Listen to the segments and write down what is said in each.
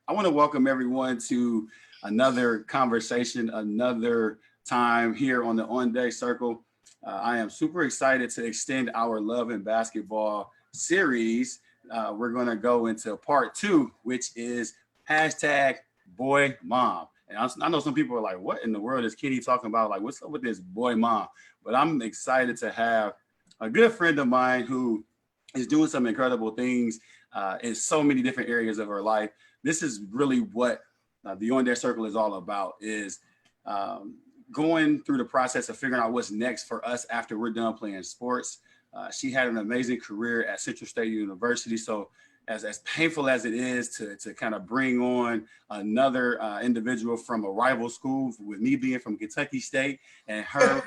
I want to welcome everyone to another conversation, another time here on the On Deck Circle. I am super excited to extend our Love and Basketball series. We're going to go into part two, which is hashtag boy mom. And I know some people are like, what in the world is Kenny talking about? Like, what's up with this boy mom? But I'm excited to have a good friend of mine who is doing some incredible things in so many different areas of her life. This is really what the On Deck Circle is all about, is going through the process of figuring out what's next for us after we're done playing sports. She had an amazing career at Central State University. So as painful as it is to kind of bring on another individual from a rival school, with me being from Kentucky State and her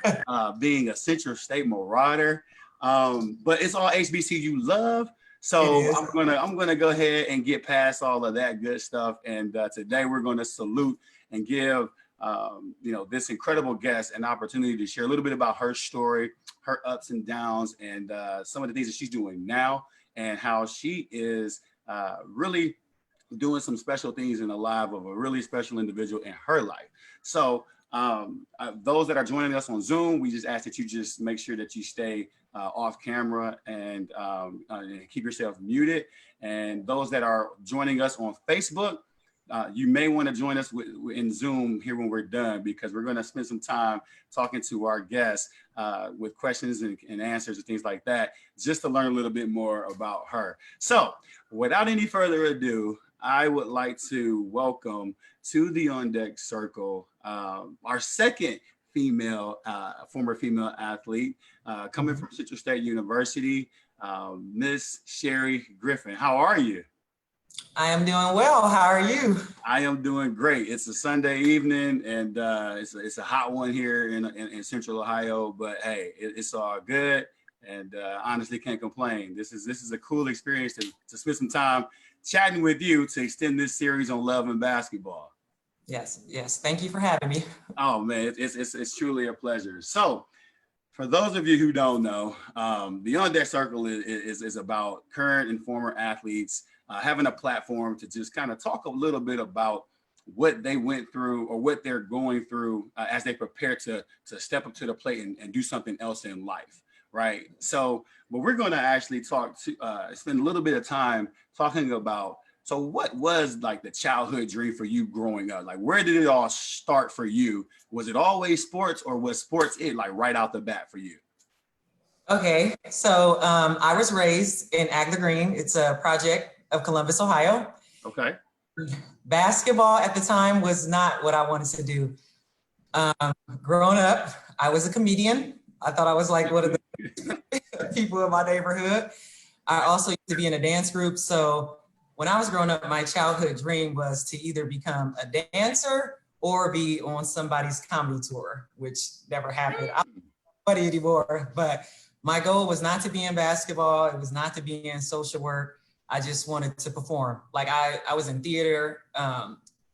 being a Central State Marauder, but it's all HBCU love. So I'm gonna go ahead and get past all of that good stuff. And today we're gonna salute and give this incredible guest an opportunity to share a little bit about her story, her ups and downs, and some of the things that she's doing now, and how she is really doing some special things in the life of a really special individual in her life. So those that are joining us on Zoom, we just ask that you just make sure that you stay off camera and keep yourself muted. And those that are joining us on Facebook, you may want to join us in Zoom here when we're done, because we're going to spend some time talking to our guests with questions and answers and things like that, just to learn a little bit more about her. So without any further ado, I would like to welcome to the On Deck Circle our second former female athlete coming from Central State University, Miss Sherrie Griffin. How are you? I am doing well. How are you? I am doing great. It's a Sunday evening, and it's a hot one here in Central Ohio. But hey, it's all good, and honestly, can't complain. This is a cool experience to spend some time chatting with you to extend this series on love and basketball. Yes. Thank you for having me. Oh man, it's truly a pleasure. So, for those of you who don't know, the On Deck Circle is about current and former athletes having a platform to just kind of talk a little bit about what they went through or what they're going through as they prepare to step up to the plate and do something else in life, right? So, but we're going to actually spend a little bit of time talking about, so what was like the childhood dream for you growing up? Like, where did it all start for you? Was it always sports, or was sports like right out the bat for you? Okay, so I was raised in Agler Green. It's a project of Columbus, Ohio. Okay. Basketball at the time was not what I wanted to do. Growing up, I was a comedian. I thought I was like one of the people in my neighborhood. I also used to be in a dance group. So when I was growing up, my childhood dream was to either become a dancer or be on somebody's comedy tour, which never happened. I'm not funny anymore, but my goal was not to be in basketball. It was not to be in social work. I just wanted to perform. Like I was in theater,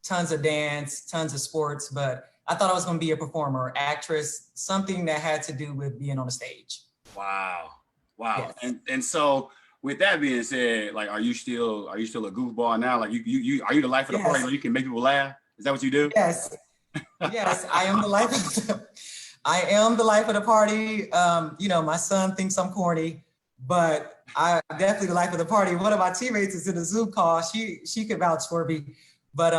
tons of dance, tons of sports, but I thought I was going to be a performer, actress, something that had to do with being on a stage. Wow. Yes. And so, with that being said, like, are you still a goofball now? Like, you are you the life of the party where you can make people laugh? Is that what you do? Yes, I am the life of the party. My son thinks I'm corny, but I'm definitely the life of the party. One of my teammates is in a Zoom call. She could vouch for me. But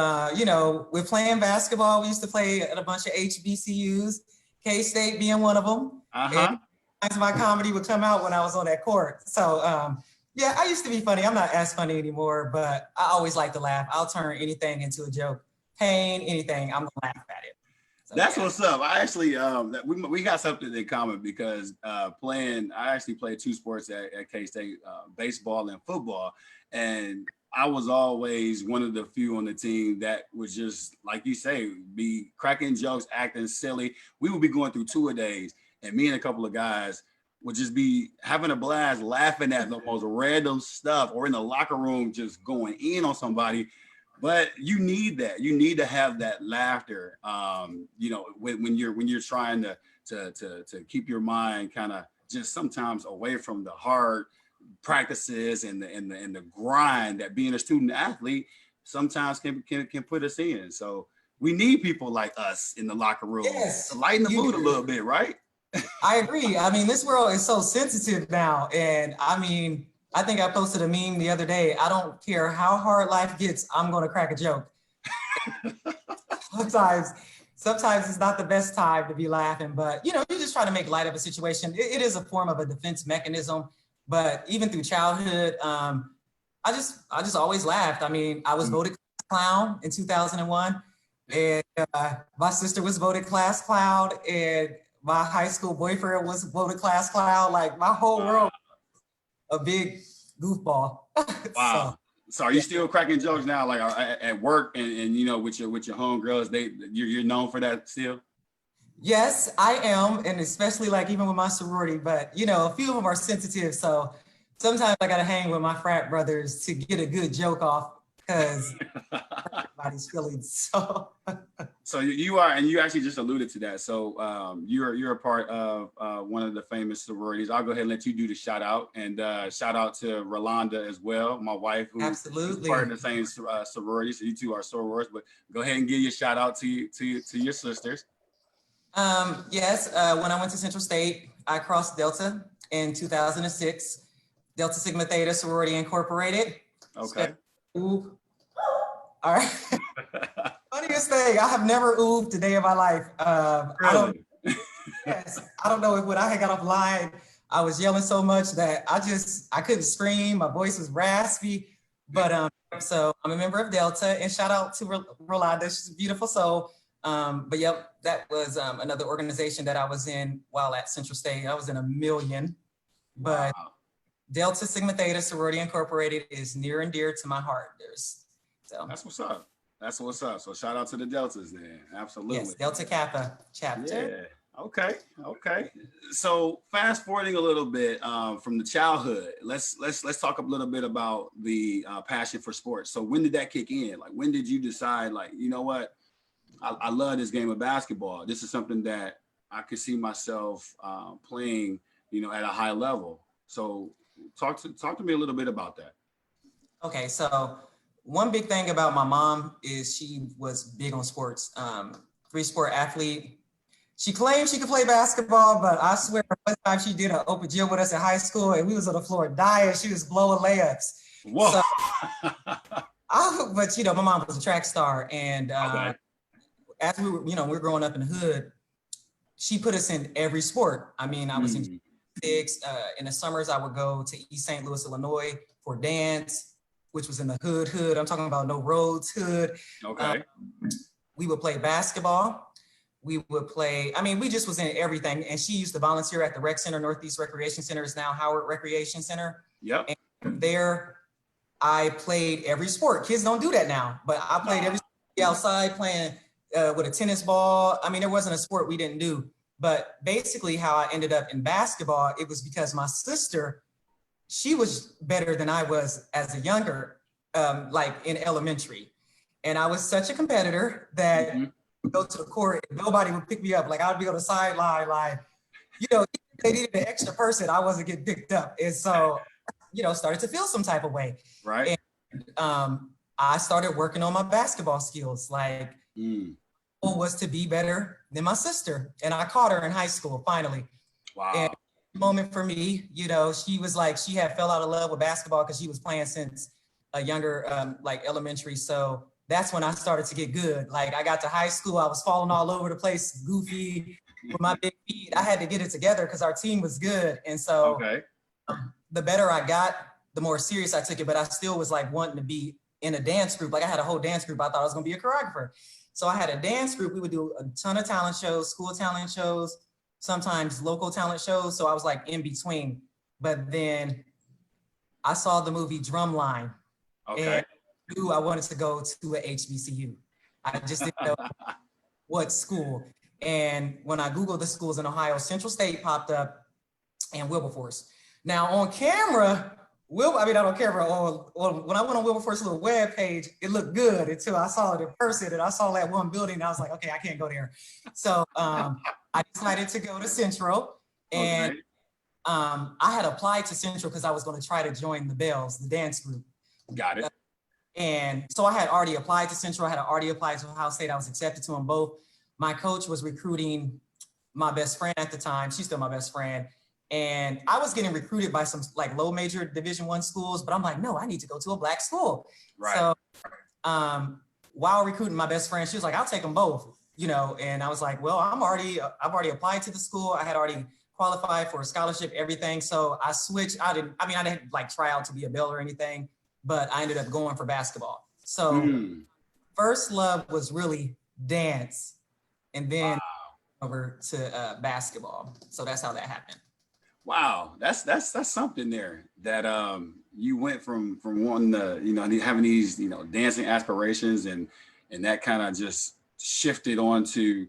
with playing basketball, we used to play at a bunch of HBCUs, K-State being one of them. And my comedy would come out when I was on that court. So I used to be funny. I'm not as funny anymore, but I always like to laugh. I'll turn anything into a joke. Pain, anything, I'm gonna laugh at it. So, that's what's up. I actually we got something in common, because I actually played two sports at K-State, baseball and football, and I was always one of the few on the team that would just, like you say, be cracking jokes, acting silly. We would be going through two-a-days, and me and a couple of guys would just be having a blast, laughing at the most random stuff, or in the locker room just going in on somebody. But you need that. You need to have that laughter, when you're trying to keep your mind kind of just sometimes away from the hard practices and the grind that being a student athlete sometimes can put us in. So we need people like us in the locker room Yes, to lighten the you mood a do. little bit, right? I agree. I mean, this world is so sensitive now. And I mean, I think I posted a meme the other day. I don't care how hard life gets, I'm going to crack a joke. sometimes, sometimes it's not the best time to be laughing, but you know, you just try to make light of a situation. It is a form of a defense mechanism, but even through childhood, I just always laughed. I mean, I was voted clown in 2001, and my sister was voted class clown, and my high school boyfriend was voted class clown. Like my whole world, a big goofball. Wow. So, So are you still cracking jokes now, like at work and you know with your homegirls? You're known for that still. yes, I am, and especially like even with my sorority. But you know, a few of them are sensitive, so sometimes I gotta hang with my frat brothers to get a good joke off because everybody's feelings. So. So you are, and you actually just alluded to that. So you're a part of one of the famous sororities. I'll go ahead and let you do the shout out, and shout out to Rolanda as well, my wife, who Absolutely. is part of the same sorority. So you two are sorors, but go ahead and give your shout out to your sisters. Yes, when I went to Central State, I crossed Delta in 2006. Delta Sigma Theta Sorority Incorporated. Okay. Ooh. All right. Funniest thing, I have never oofed a day of my life. Really? I don't know if when I had got off line, I was yelling so much that I couldn't scream. My voice was raspy. But so I'm a member of Delta, and shout out to Rolanda. She's a beautiful soul. But yep, that was another organization that I was in while at Central State. I was in a million, but wow. Delta Sigma Theta Sorority Incorporated is near and dear to my heart. That's what's up. That's what's up. So shout out to the Deltas then. Absolutely. Yes, Delta Kappa chapter. Yeah. Okay. So fast forwarding a little bit from the childhood, let's talk a little bit about the passion for sports. So when did that kick in? Like when did you decide, like, you know what, I love this game of basketball. This is something that I could see myself playing, you know, at a high level. So talk to me a little bit about that. Okay, so one big thing about my mom is she was big on sports. 3-sport athlete. She claimed she could play basketball, but I swear one time she did an open gym with us in high school and we was on the floor dying. She was blowing layups. Whoa. So, but you know, my mom was a track star, and Okay. as we were growing up in the hood, she put us in every sport. I mean, I was in six. In the summers, I would go to East St. Louis, Illinois for dance, which was in the hood. I'm talking about no roads hood. Okay. We would play basketball. We would play, I mean, we just was in everything. And she used to volunteer at the Rec Center, Northeast Recreation Center is now Howard Recreation Center. Yep. And there, I played every sport. Kids don't do that now, but I played every sport outside playing with a tennis ball. I mean, there wasn't a sport we didn't do. But basically how I ended up in basketball, it was because my sister, she was better than I was as a younger, like in elementary. And I was such a competitor that go to the court and nobody would pick me up. Like I would be on the sideline, like, you know, they needed an extra person. I wasn't getting picked up. And so, you know, started to feel some type of way. Right. And I started working on my basketball skills. Like, goal was to be better than my sister. And I caught her in high school, finally. Wow. And moment for me, you know, she was like, she had fell out of love with basketball because she was playing since a younger, like elementary. So that's when I started to get good. Like I got to high school, I was falling all over the place, goofy with my big feet. I had to get it together because our team was good. And so the better I got, the more serious I took it, but I still was like wanting to be in a dance group. Like I had a whole dance group. I thought I was gonna be a choreographer. So I had a dance group. We would do a ton of talent shows, school talent shows, sometimes local talent shows. So I was like in between. But then I saw the movie Drumline. And knew I wanted to go to a HBCU. I just didn't know what school. And when I Googled the schools in Ohio, Central State popped up and Wilberforce. Now on camera, when I went on Wilberforce's little web page, it looked good until I saw it in person and I saw that one building and I was like, okay, I can't go there. So I decided to go to Central and I had applied to Central because I was going to try to join the Bells, the dance group. Got it. And so I had already applied to Central. I had already applied to Ohio State. I was accepted to them both. My coach was recruiting my best friend at the time. She's still my best friend. And I was getting recruited by some like low major Division I schools, but I'm like, no, I need to go to a Black school. Right. So while recruiting my best friend, she was like, I'll take them both, you know? And I was like, well, I've already applied to the school. I had already qualified for a scholarship, everything. So I switched. I didn't like try out to be a Bell or anything, but I ended up going for basketball. So first love was really dance, and then over to basketball. So that's how that happened. Wow, that's something there that you went from wanting to, you know, having these, you know, dancing aspirations, and that kind of just shifted on to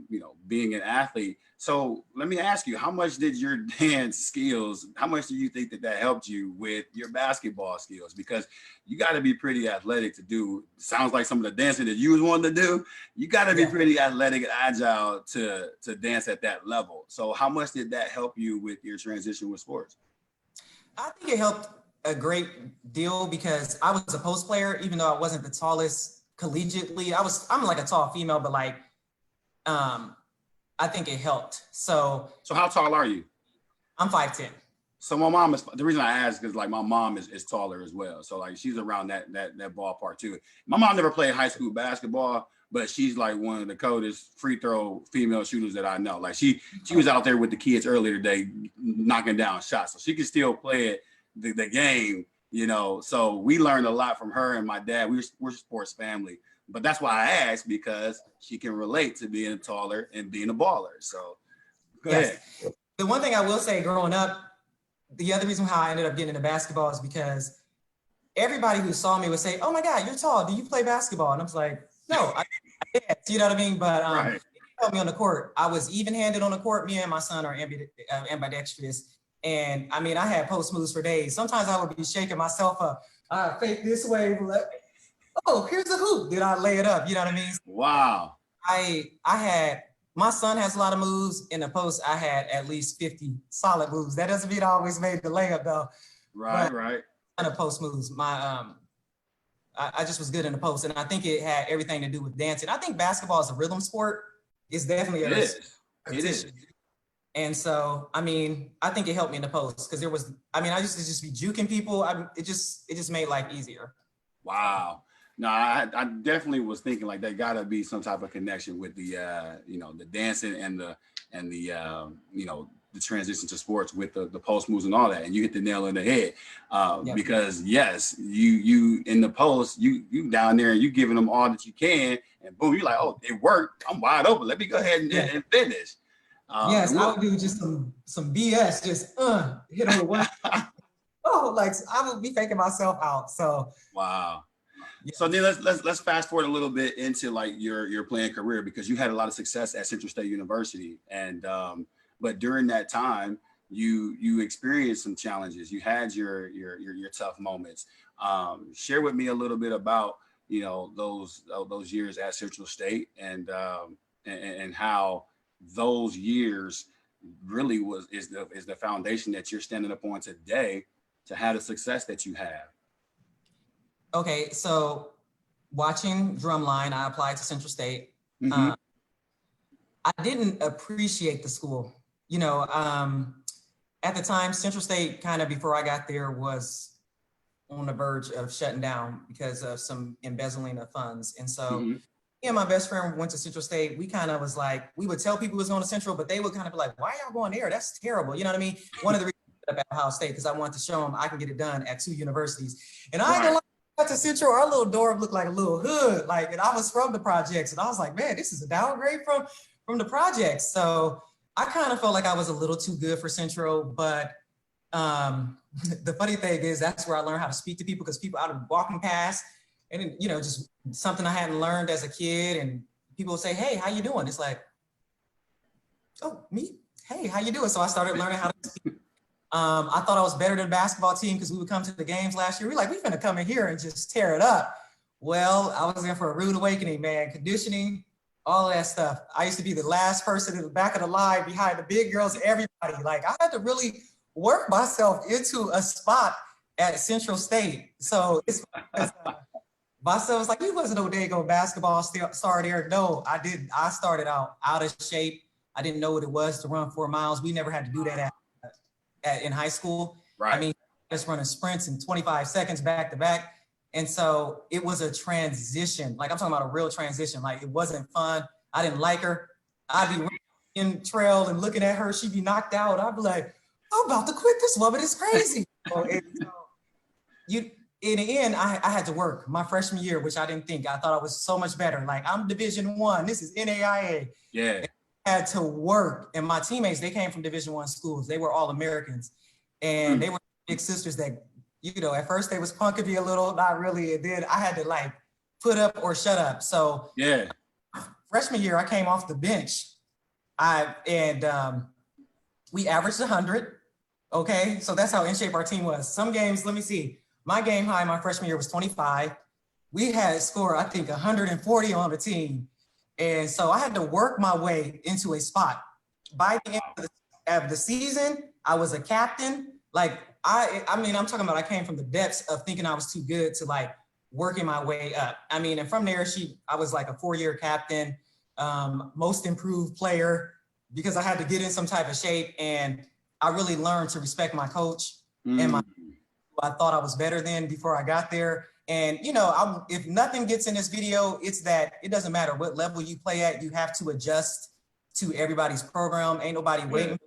you know, being an athlete. So let me ask you, how much did your dance skills, how much do you think that helped you with your basketball skills? Because you got to be pretty athletic to do, sounds like some of the dancing that you was wanting to do, you got to be pretty athletic and agile to dance at that level. So how much did that help you with your transition with sports? I think it helped a great deal because I was a post player, even though I wasn't the tallest collegiately. I'm like a tall female, but like, I think it helped. So how tall are you? I'm 5'10". So my mom is, the reason I ask is like my mom is taller as well. So like she's around that ballpark too. My mom never played high school basketball, but she's like one of the coldest free throw female shooters that I know. Like she was out there with the kids earlier today knocking down shots. So she can still play it, the game, you know. So we learned a lot from her and my dad. We're a sports family. But that's why I asked, because she can relate to being taller and being a baller. So go ahead. The one thing I will say, growing up, the other reason how I ended up getting into basketball is because everybody who saw me would say, "Oh my God, you're tall. Do you play basketball?" And I was like, "No, I did." You know what I mean? But it helped me on the court. I was even-handed on the court. Me and my son are ambidextrous. And I mean, I had post moves for days. Sometimes I would be shaking myself up. I fake this way. Oh, here's the hoop. Did I lay it up? You know what I mean? Wow. I had, my son has a lot of moves. In the post, I had at least 50 solid moves. That doesn't mean I always made the layup though. Right, right. Kind of post moves. I just was good in the post, and I think it had everything to do with dancing. I think basketball is a rhythm sport. It's definitely It is. And so, I mean, I think it helped me in the post because I used to just be juking people. It just made life easier. Wow. No, I definitely was thinking like there gotta be some type of connection with the you know, the dancing and the you know, the transition to sports with the post moves and all that. And you hit the nail on the head because yes, you in the post, you down there and you giving them all that you can, and boom, you're like, oh, it worked. I'm wide open. Let me go ahead and finish. Yes, I would do just some BS, just hit on the one. Oh, like I would be faking myself out. So wow. So then let's fast forward a little bit into like your playing career, because you had a lot of success at Central State University, and but during that time you experienced some challenges. You had your tough moments. Share with me a little bit about, you know, those years at Central State, and how those years really is the foundation that you're standing upon today to have the success that you have. Okay, so watching Drumline, I applied to Central State. Mm-hmm. I didn't appreciate the school. You know, at the time, Central State, kind of before I got there, was on the verge of shutting down because of some embezzling of funds. And so me and my best friend went to Central State. We kind of was like, we would tell people we was going to Central, but they would kind of be like, why y'all going there? That's terrible. You know what I mean? One of the reasons about Ohio State, because I wanted to show them I can get it done at 2 universities. And I ain't gonna lie, got to Central, our little dorm looked like a little hood. Like, and I was from the projects, and I was like, man, this is a downgrade from the projects. So I kind of felt like I was a little too good for Central, but the funny thing is that's where I learned how to speak to people, because people out of walking past, and you know, just something I hadn't learned as a kid, and people would say, hey, how you doing? It's like, oh, me? Hey, how you doing? So I started learning how to speak. I thought I was better than the basketball team because we would come to the games last year. We're like, we finna come in here and just tear it up. Well, I was in for a rude awakening, man. Conditioning, all that stuff. I used to be the last person in the back of the line behind the big girls, everybody. Like, I had to really work myself into a spot at Central State. So it's my son was like, you wasn't no daggone basketball star there. No, I did. I started out of shape. I didn't know what it was to run 4 miles. We never had to do that in high school. Right. I mean, just running sprints in 25 seconds back to back. And so it was a transition. Like I'm talking about a real transition. Like it wasn't fun. I didn't like her. I'd be running in trail and looking at her. She'd be knocked out. I'd be like, I'm about to quit. This woman is crazy. In the end, I had to work my freshman year, which I didn't think. I thought I was so much better. Like I'm Division I. This is NAIA. Yeah. I had to work. And my teammates, they came from Division I schools. They were all Americans. And they were big sisters that, you know, at first they was punking me a little, not really. And then I had to like put up or shut up. So yeah, freshman year, I came off the bench. We averaged 100. Okay. So that's how in shape our team was. Some games, let me see. My game high my freshman year was 25. We had scored, I think, 140 on the team. And so I had to work my way into a spot. By the end of the season, I was a captain. Like, I mean, I'm talking about I came from the depths of thinking I was too good to like working my way up. I mean, and from there, I was like a 4-year captain, most improved player, because I had to get in some type of shape. And I really learned to respect my coach and I thought I was better than before I got there. And, you know, if nothing gets in this video, it's that it doesn't matter what level you play at, you have to adjust to everybody's program. Ain't nobody waiting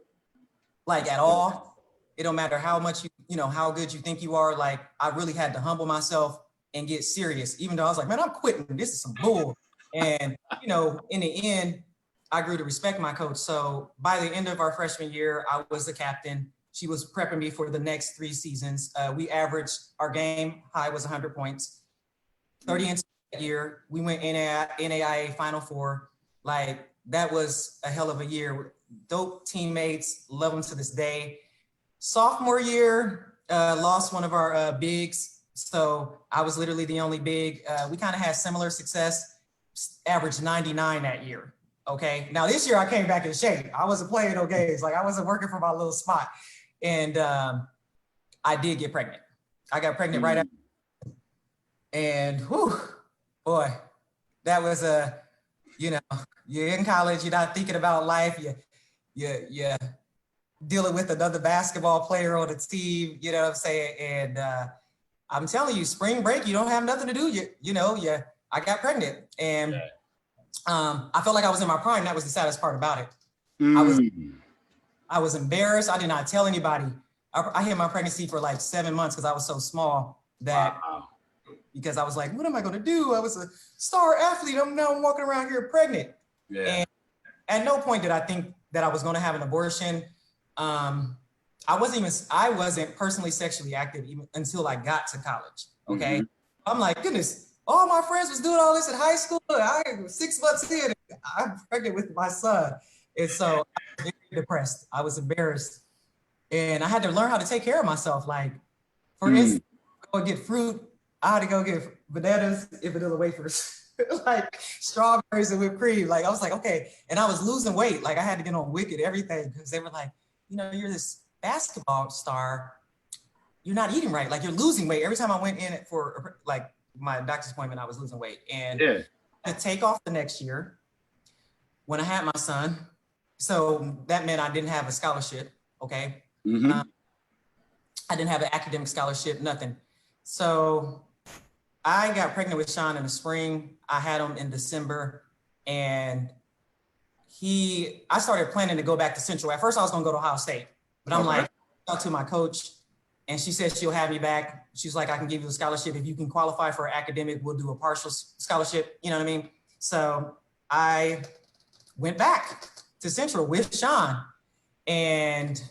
like at all. It don't matter how much you know, how good you think you are. Like I really had to humble myself and get serious, even though I was like, man, I'm quitting. This is some bull. And, you know, in the end, I grew to respect my coach. So by the end of our freshman year, I was the captain. She was prepping me for the next 3 seasons. We averaged, our game high was 100 points, 30 in that year. We went NAIA Final Four. Like that was a hell of a year. Dope teammates, love them to this day. Sophomore year, lost one of our bigs. So I was literally the only big. We kind of had similar success, averaged 99 that year. Okay. Now this year I came back in shape. I wasn't playing no games. Like I wasn't working for my little spot. And I did get pregnant. I got pregnant right after. And whew, boy, that was you know, you're in college, you're not thinking about life. You're dealing with another basketball player on the team, you know what I'm saying? And I'm telling you, spring break, you don't have nothing to do. I got pregnant. And I felt like I was in my prime. That was the saddest part about it. I was embarrassed. I did not tell anybody. I hid my pregnancy for like 7 months because I was so small that because I was like, what am I going to do? I was a star athlete. I'm now walking around here pregnant. Yeah. And at no point did I think that I was going to have an abortion. I wasn't personally sexually active even until I got to college. Okay. I'm like, goodness, all my friends was doing all this in high school. I was 6 months in, I'm pregnant with my son. And so I was very depressed. I was embarrassed. And I had to learn how to take care of myself. Like, for instance, go get fruit. I had to go get bananas and vanilla wafers, like strawberries and whipped cream. Like, I was like, okay. And I was losing weight. Like, I had to get on Wicked, everything, because they were like, you know, you're this basketball star. You're not eating right. Like, you're losing weight. Every time I went in for, like, my doctor's appointment, I was losing weight. And to take off the next year, when I had my son, so that meant I didn't have a scholarship, okay? I didn't have an academic scholarship, nothing. So I got pregnant with Sean in the spring. I had him in December, and I started planning to go back to Central. At first I was gonna go to Ohio State, but I'm like, talk to my coach, and she said she'll have me back. She's like, I can give you a scholarship. If you can qualify for academic, we'll do a partial scholarship, you know what I mean? So I went back to Central with Sean, and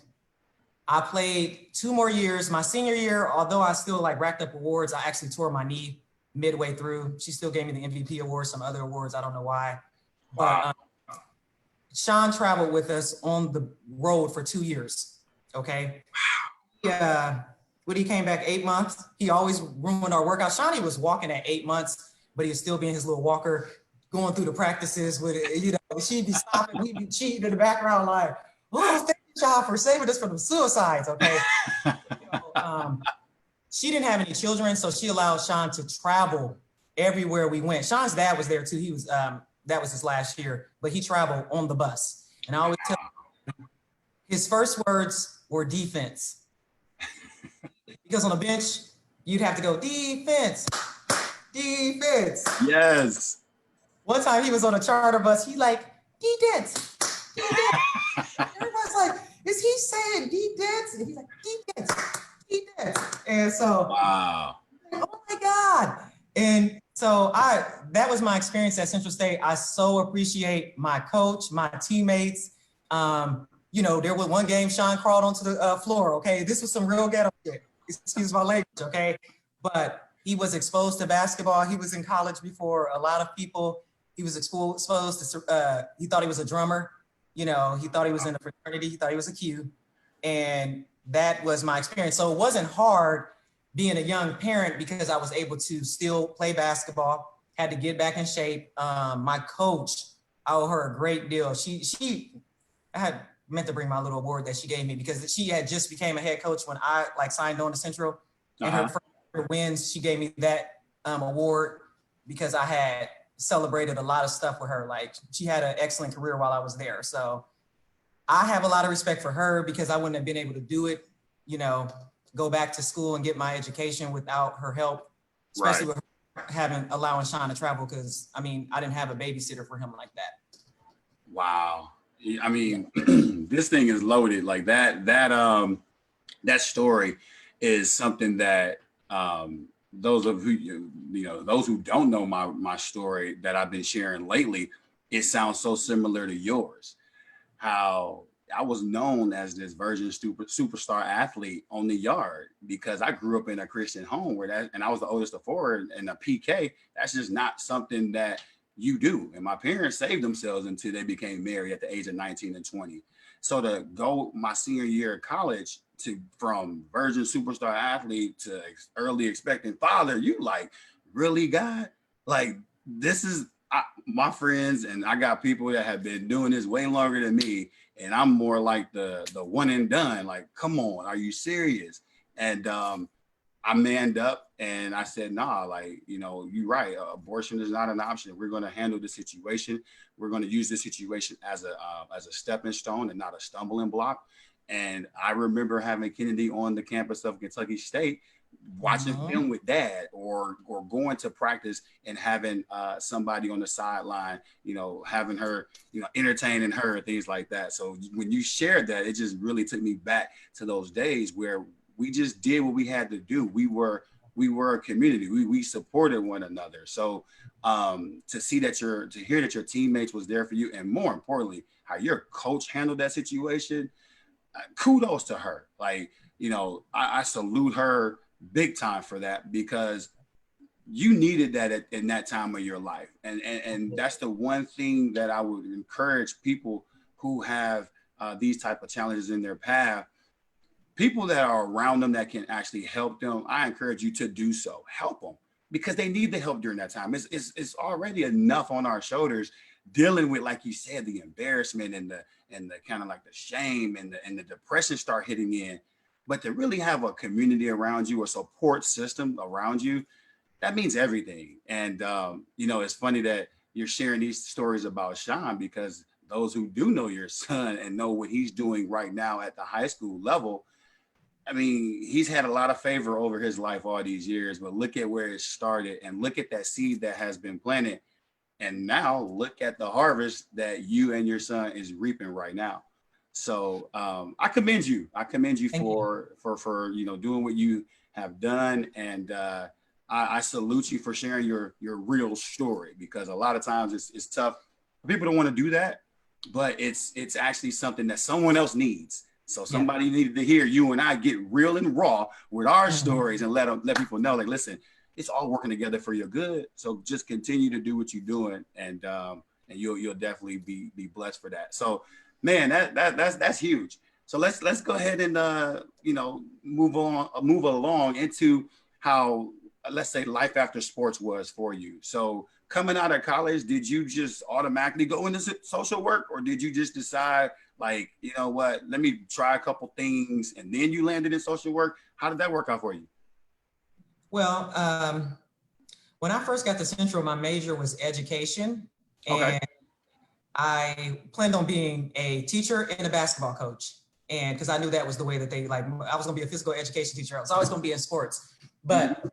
I played 2 more years. My senior year, although I still like racked up awards, I actually tore my knee midway through. She still gave me the MVP award, some other awards, I don't know why. Wow. But Sean traveled with us on the road for 2 years, okay? Yeah, when he came back 8 months, he always ruined our workout. Shawnee was walking at 8 months, but he was still being his little walker, going through the practices with it, you know, she'd be stopping, we'd be cheating in the background like, oh, thank you, Sean, for saving us from the suicides, okay? she didn't have any children, so she allowed Sean to travel everywhere we went. Sean's dad was there too. He was that was his last year, but he traveled on the bus. And I always tell his first words were defense. Because on the bench, you'd have to go defense, defense. Yes. One time he was on a charter bus, he like, defense, defense. Everybody's like, is he saying defense? And he's like, defense, defense. And so, wow. Oh my God. And so that was my experience at Central State. I so appreciate my coach, my teammates. You know, there was one game Sean crawled onto the floor. Okay, this was some real ghetto shit. Excuse my language. Okay, but he was exposed to basketball. He was in college before a lot of people. He was exposed to. He thought he was a drummer. You know, he thought he was in a fraternity. He thought he was a Q, and that was my experience. So it wasn't hard being a young parent because I was able to still play basketball. Had to get back in shape. My coach, I owe her a great deal. I had meant to bring my little award that she gave me because she had just became a head coach when I signed on to Central. And her first wins, she gave me that award because I had celebrated a lot of stuff with her. Like she had an excellent career while I was there. So I have a lot of respect for her because I wouldn't have been able to do it, you know, go back to school and get my education without her help, especially with her allowing Sean to travel. Cause I mean, I didn't have a babysitter for him like that. Wow. I mean, this thing is loaded like that. That story is something that those of who those who don't know my story that I've been sharing lately, it sounds so similar to yours. How I was known as this virgin superstar athlete on the yard because I grew up in a Christian home and I was the oldest of four, and a PK. That's just not something that you do. And my parents saved themselves until they became married at the age of 19 and 20. So to go my senior year of college from virgin superstar athlete to early expectant father, you like, really, God? Like, this is my friends, and I got people that have been doing this way longer than me. And I'm more like the one and done. Like, come on, are you serious? And I manned up and I said, nah, like, you're right. Abortion is not an option. We're going to handle the situation. We're going to use this situation as a stepping stone and not a stumbling block. And I remember having Kennedy on the campus of Kentucky State, watching film with dad or going to practice and having somebody on the sideline, having her, entertaining her, things like that. So when you shared that, it just really took me back to those days where we just did what we had to do. We were a community. We supported one another. So to hear that your teammates was there for you, and more importantly, how your coach handled that situation, kudos to her. Like, I salute her big time for that because you needed that in that time of your life. And that's the one thing that I would encourage people who have these type of challenges in their path. People that are around them that can actually help them, I encourage you to do so. Help them because they need the help during that time. It's already enough on our shoulders dealing with, like you said, the embarrassment and the kind of like the shame and the depression start hitting in. But to really have a community around you, a support system around you, that means everything. And it's funny that you're sharing these stories about Sean because those who do know your son and know what he's doing right now at the high school level, I mean, he's had a lot of favor over his life all these years, but look at where it started and look at that seed that has been planted. And now look at the harvest that you and your son is reaping right now. So I commend you. I commend you for doing what you have done. And I salute you for sharing your real story because a lot of times it's tough. People don't want to do that, but it's actually something that someone else needs. So somebody needed to hear you and I get real and raw with our stories and let people know, like, listen, it's all working together for your good. So just continue to do what you're doing, and you'll definitely be blessed for that. So, man, that's huge. So let's go ahead and move along into how, let's say, life after sports was for you. So coming out of college, did you just automatically go into social work, or did you just decide, like, you know what, let me try a couple things and then you landed in social work? How did that work out for you? Well, when I first got to Central, my major was education, Okay. and I planned on being a teacher and a basketball coach. And because I knew that was the way that they like, I was gonna be a physical education teacher. I was always gonna be in sports. But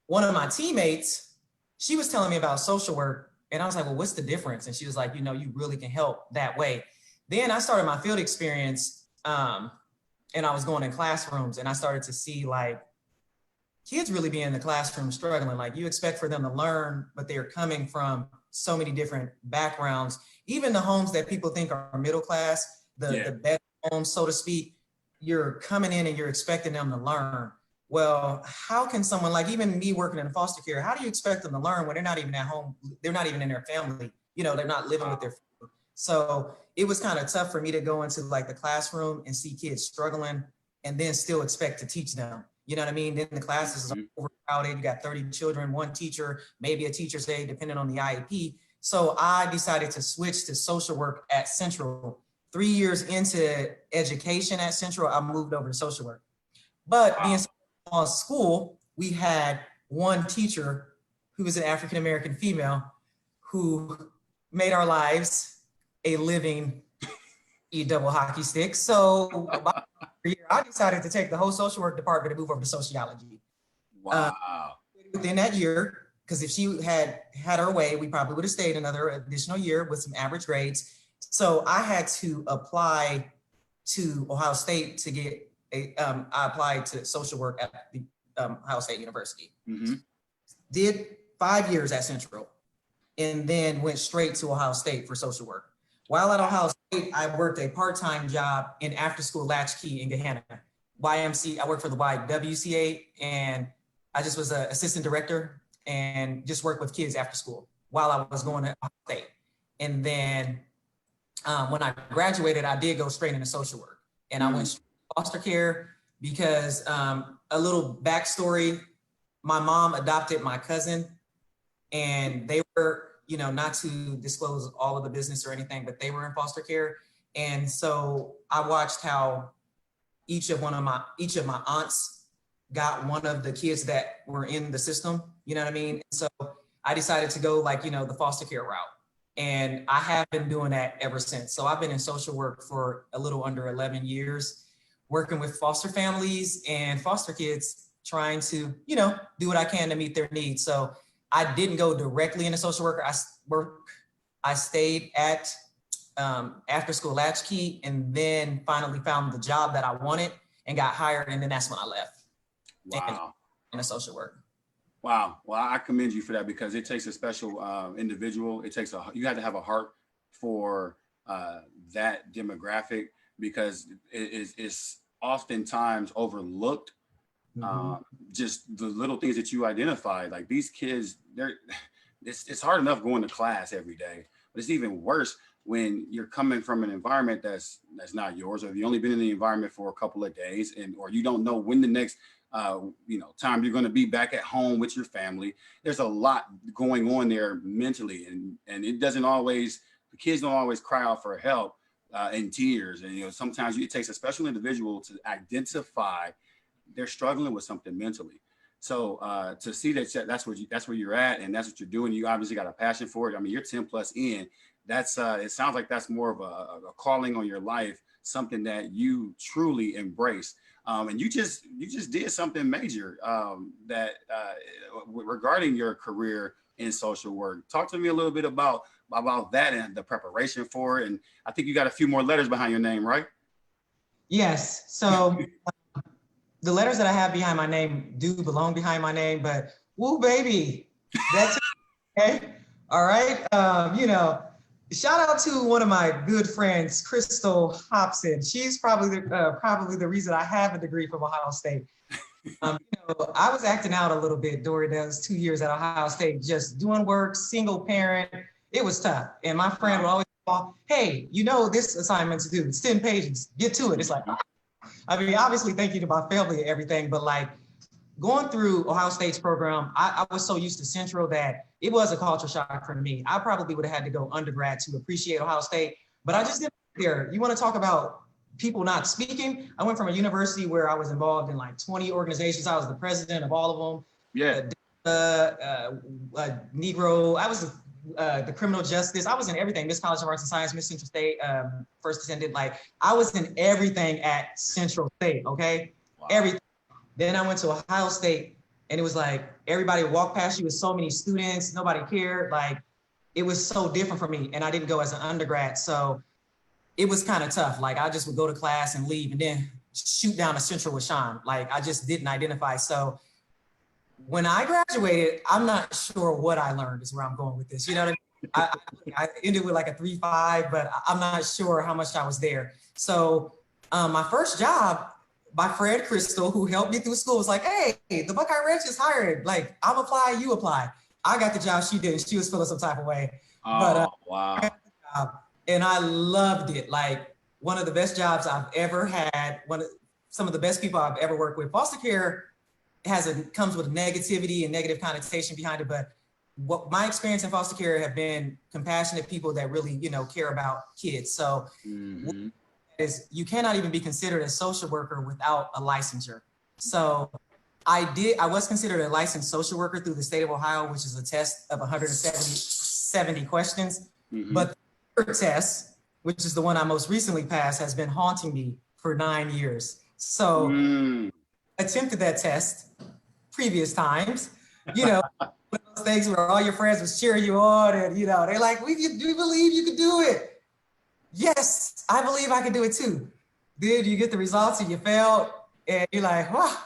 one of my teammates, she was telling me about social work. And I was like, well, what's the difference? And she was like, you really can help that way. Then I started my field experience, and I was going in classrooms, and I started to see like kids really be in the classroom struggling. Like you expect for them to learn, but they're coming from so many different backgrounds. Even the homes that people think are middle class, the better homes, so to speak, you're coming in and you're expecting them to learn. Well, how can someone like even me working in foster care, how do you expect them to learn when they're not even at home? They're not even in their family. They're not living with their family. So it was kind of tough for me to go into like the classroom and see kids struggling and then still expect to teach them. You know what I mean? Then the classes are overcrowded. You got 30 children, one teacher, maybe a teacher's aide, depending on the IEP. So I decided to switch to social work at Central. 3 years into education at Central, I moved over to social work. But being on school, we had one teacher who was an African-American female who made our lives a living double hockey stick. So I decided to take the whole social work department and move over to sociology. Wow. Within that year, because if she had her way, we probably would have stayed another additional year with some average grades. So I had to apply to Ohio State to get I applied to social work at the Ohio State University. Did 5 years at Central, and then went straight to Ohio State for social work. While at Ohio State, I worked a part-time job in after-school latchkey in Gahanna. YMC, I worked for the YWCA, and I just was an assistant director and just worked with kids after school while I was going to Ohio State. And then when I graduated, I did go straight into social work, and I went straight to foster care because a little backstory, my mom adopted my cousin, and they were, not to disclose all of the business or anything, but they were in foster care. And so I watched how each of my aunts got one of the kids that were in the system, you know what I mean? So I decided to go like, the foster care route. And I have been doing that ever since. So I've been in social work for a little under 11 years, working with foster families and foster kids, trying to, do what I can to meet their needs. So I didn't go directly into social worker. I stayed at after school latchkey, and then finally found the job that I wanted and got hired. And then that's when I left. Wow. In a social work. Wow. Well, I commend you for that, because it takes a special individual. You have to have a heart for that demographic, because it's oftentimes overlooked. Just the little things that you identified, like these kids, it's hard enough going to class every day, but it's even worse when you're coming from an environment that's not yours, or you've only been in the environment for a couple of days, or you don't know when the next time you're going to be back at home with your family. There's a lot going on there mentally, and it doesn't always, the kids don't always cry out for help in tears. And sometimes it takes a special individual to identify they're struggling with something mentally. So to see that's where you're at, and that's what you're doing. You obviously got a passion for it. I mean, you're 10 plus in. That's it sounds like that's more of a calling on your life, something that you truly embrace. And you just did something major that regarding your career in social work. Talk to me a little bit about that and the preparation for it. And I think you got a few more letters behind your name, right? Yes. So the letters that I have behind my name do belong behind my name, but woo, baby, that's okay. All right. Shout out to one of my good friends, Crystal Hobson. She's probably the reason I have a degree from Ohio State. I was acting out a little bit during those 2 years at Ohio State, just doing work, single parent. It was tough. And my friend would always call, hey, this assignment to do. It's 10 pages. Get to it. It's like, obviously, thank you to my family and everything, but like going through Ohio State's program, I was so used to Central that it was a culture shock for me. I probably would have had to go undergrad to appreciate Ohio State, but I just didn't care. You want to talk about people not speaking? I went from a university where I was involved in like 20 organizations. I was the president of all of them. Yeah. Negro. I was the criminal justice. I was in everything. Miss College of Arts and Science, Miss Central State, first attended. Like I was in everything at Central State. Okay, wow. Everything. Then I went to Ohio State, and it was like everybody walked past you with so many students. Nobody cared. Like it was so different for me, and I didn't go as an undergrad, so it was kind of tough. Like I just would go to class and leave, and then shoot down to Central with Sean. Like I just didn't identify. So when I graduated, I'm not sure what I learned is where I'm going with this. You know what I mean? I ended with like a 3.5, but I'm not sure how much I was there. So my first job, my friend Crystal, who helped me through school, was like, hey, the Buckeye Ranch is hired. Like I'm apply, you apply. I got the job, she didn't. She was feeling some type of way. Oh, but, wow. I got the job, and I loved it. Like one of the best jobs I've ever had, some of the best people I've ever worked with. Foster care comes with negativity and negative connotation behind it, but what my experience in foster care have been compassionate people that really, care about kids. So is you cannot even be considered a social worker without a licensure. So I was considered a licensed social worker through the state of Ohio, which is a test of 170 questions. But the third test, which is the one I most recently passed, has been haunting me for 9 years. So attempted that test previous times, one of those things where all your friends would cheer you on and, they're like, we believe you can do it. Yes, I believe I can do it too. Then you get the results and you failed and you're like, wow,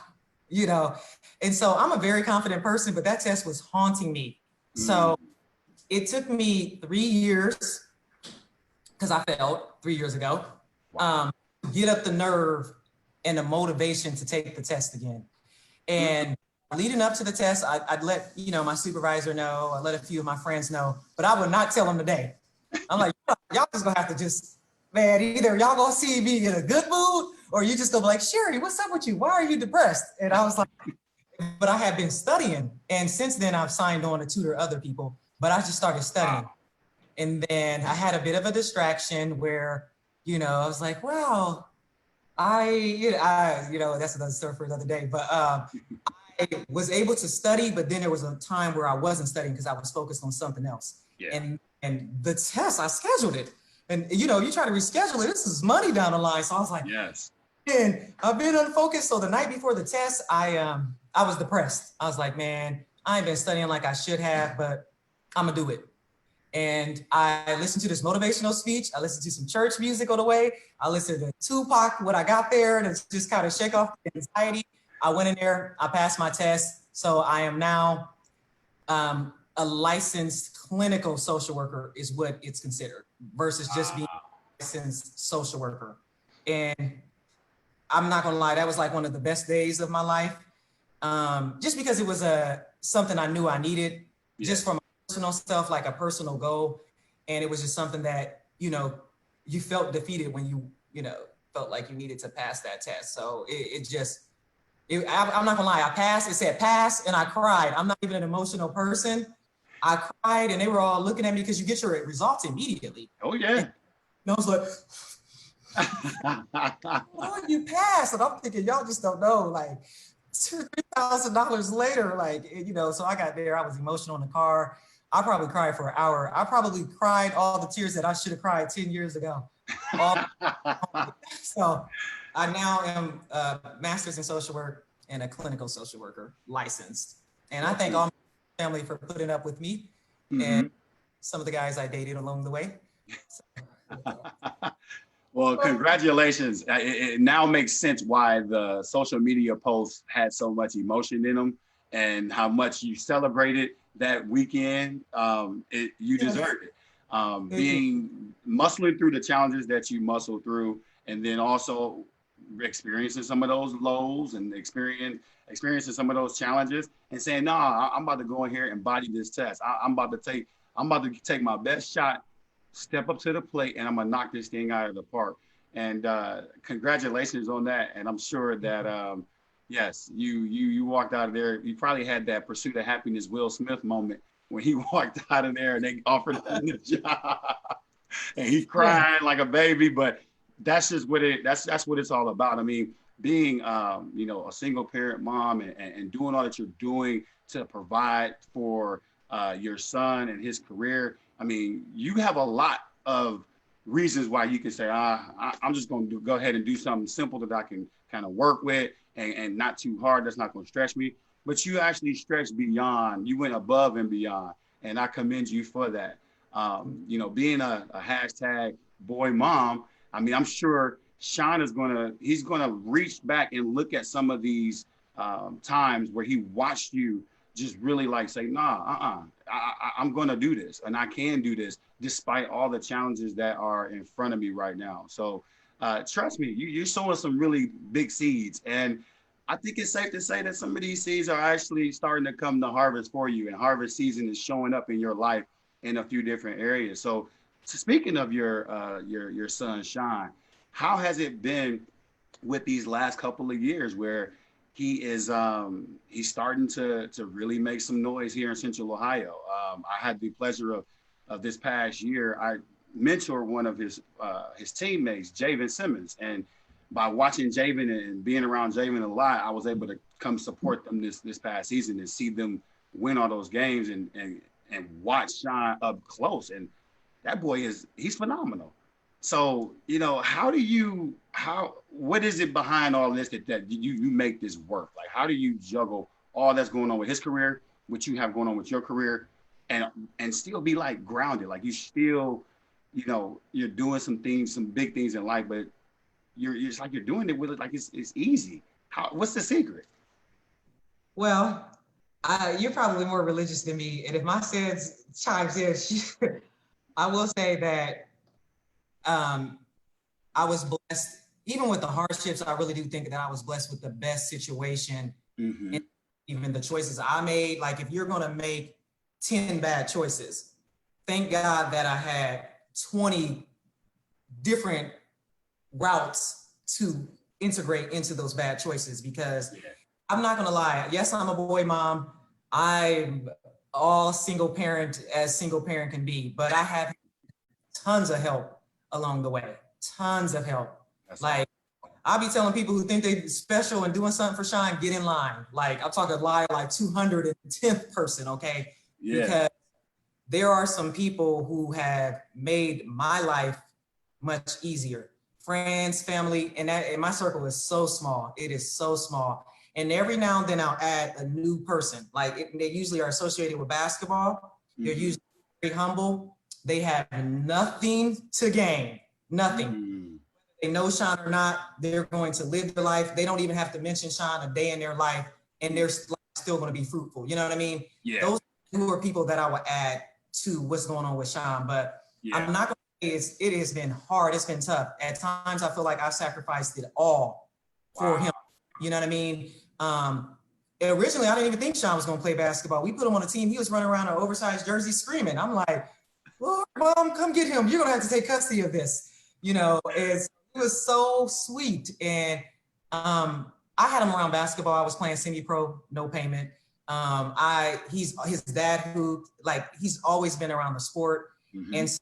and so I'm a very confident person, but that test was haunting me. So it took me 3 years, because I failed 3 years ago, get up the nerve and the motivation to take the test again. And leading up to the test, I'd let, my supervisor know, I let a few of my friends know, but I would not tell them today. I'm like, y'all just gonna have to either y'all gonna see me in a good mood or you just gonna be like, Sherrie, what's up with you? Why are you depressed? And I was like, but I had been studying. And since then I've signed on to tutor other people, but I just started studying. And then I had a bit of a distraction where, I was like, well, that's another story for another day, but I was able to study, but then there was a time where I wasn't studying because I was focused on something else. Yeah. And the test, I scheduled it. And you try to reschedule it, this is money down the line. So I was like, yes. And I've been unfocused. So the night before the test, I was depressed. I was like, man, I ain't been studying like I should have, but I'm gonna do it. And I listened to this motivational speech. I listened to some church music on the way. I listened to Tupac when I got there to just kind of shake off the anxiety. I went in there, I passed my test. So I am now a licensed clinical social worker is what it's considered versus just being a licensed social worker. And I'm not gonna lie, that was like one of the best days of my life. Just because it was something I knew I needed just for my personal stuff, like a personal goal. And it was just something that, you felt defeated when you felt like you needed to pass that test. So I'm not gonna lie, I passed, it said pass, and I cried. I'm not even an emotional person. I cried and they were all looking at me because you get your results immediately. Oh yeah. And I was like, oh, you passed. And I'm thinking, y'all just don't know, like $2,000-$3,000 later, like, so I got there, I was emotional in the car. I probably cried for an hour. I probably cried all the tears that I should have cried 10 years ago. So I now am a master's in social work and a clinical social worker licensed. And I thank all my family for putting up with me and some of the guys I dated along the way. Well, congratulations. It now makes sense why the social media posts had so much emotion in them and how much you celebrated that weekend. You deserved it. Muscling through the challenges that you muscled through, and then also experiencing some of those lows and experiencing some of those challenges and saying, nah, I'm about to go in here and body this test. I'm about to take my best shot, step up to the plate, and I'm gonna knock this thing out of the park. And congratulations on that. And I'm sure that yes, you walked out of there. You probably had that pursuit of happiness Will Smith moment when he walked out of there and they offered him the job, and he cried like a baby. But that's just what that's what it's all about. I mean, being, you know, a single parent mom and doing all that you're doing to provide for your son and his career. I mean, you have a lot of reasons why you can say, I'm just going to go ahead and do something simple that I can kind of work with and not too hard. That's not going to stretch me. But you actually stretched beyond. You went above and beyond. And I commend you for that. You know, being a hashtag boy mom, I mean, I'm sure Sean he's going to reach back and look at some of these times where he watched you just really like say, nah, I'm going to do this and I can do this despite all the challenges that are in front of me right now. So trust me, you're sowing some really big seeds. And I think it's safe to say that some of these seeds are actually starting to come to harvest for you, and harvest season is showing up in your life in a few different areas. So speaking of your son, Sean, how has it been with these last couple of years where he is he's starting to really make some noise here in Central Ohio? I had the pleasure of this past year, I mentored one of his teammates, Javen Simmons, and by watching Javen and being around Javen a lot, I was able to come support them this past season and see them win all those games and watch Sean up close. And that boy he's phenomenal. So, you know, what is it behind all this that you make this work? Like, how do you juggle all that's going on with his career, what you have going on with your career, and still be like grounded? Like, you still, you know, you're doing some things, some big things in life, but it's like you're doing it with it like it's easy. What's the secret? Well, you're probably more religious than me, and if my sense chimes in, I will say that I was blessed, even with the hardships. I really do think that I was blessed with the best situation, and even the choices I made. Like, if you're going to make 10 bad choices, thank God that I had 20 different routes to integrate into those bad choices, because I'm not gonna lie, yes, I'm a boy mom. I'm all single parent as single parent can be, but I have tons of help along the way, tons of help. That's like, I'll be telling people who think they're special and doing something for Sean, get in line. Like, I'm talking lie like 210th person, okay? Yeah. Because there are some people who have made my life much easier. Friends, family, and my circle is so small. It is so small. And every now and then I'll add a new person. Like, they usually are associated with basketball. They're usually very humble. They have nothing to gain, nothing. They know Sean or not, they're going to live their life. They don't even have to mention Sean a day in their life, and they're still going to be fruitful. You know what I mean? Yeah. Those are people that I would add to what's going on with Sean. But I'm not going to say it has been hard. It's been tough. At times, I feel like I've sacrificed it all for him. You know what I mean? Originally, I didn't even think Sean was going to play basketball. We put him on a team. He was running around in an oversized jersey screaming. I'm like, Lord, Mom, come get him. You're going to have to take custody of this. You know, it was so sweet. And I had him around basketball. I was playing semi-pro, no payment. He's his dad who, like, he's always been around the sport. And so,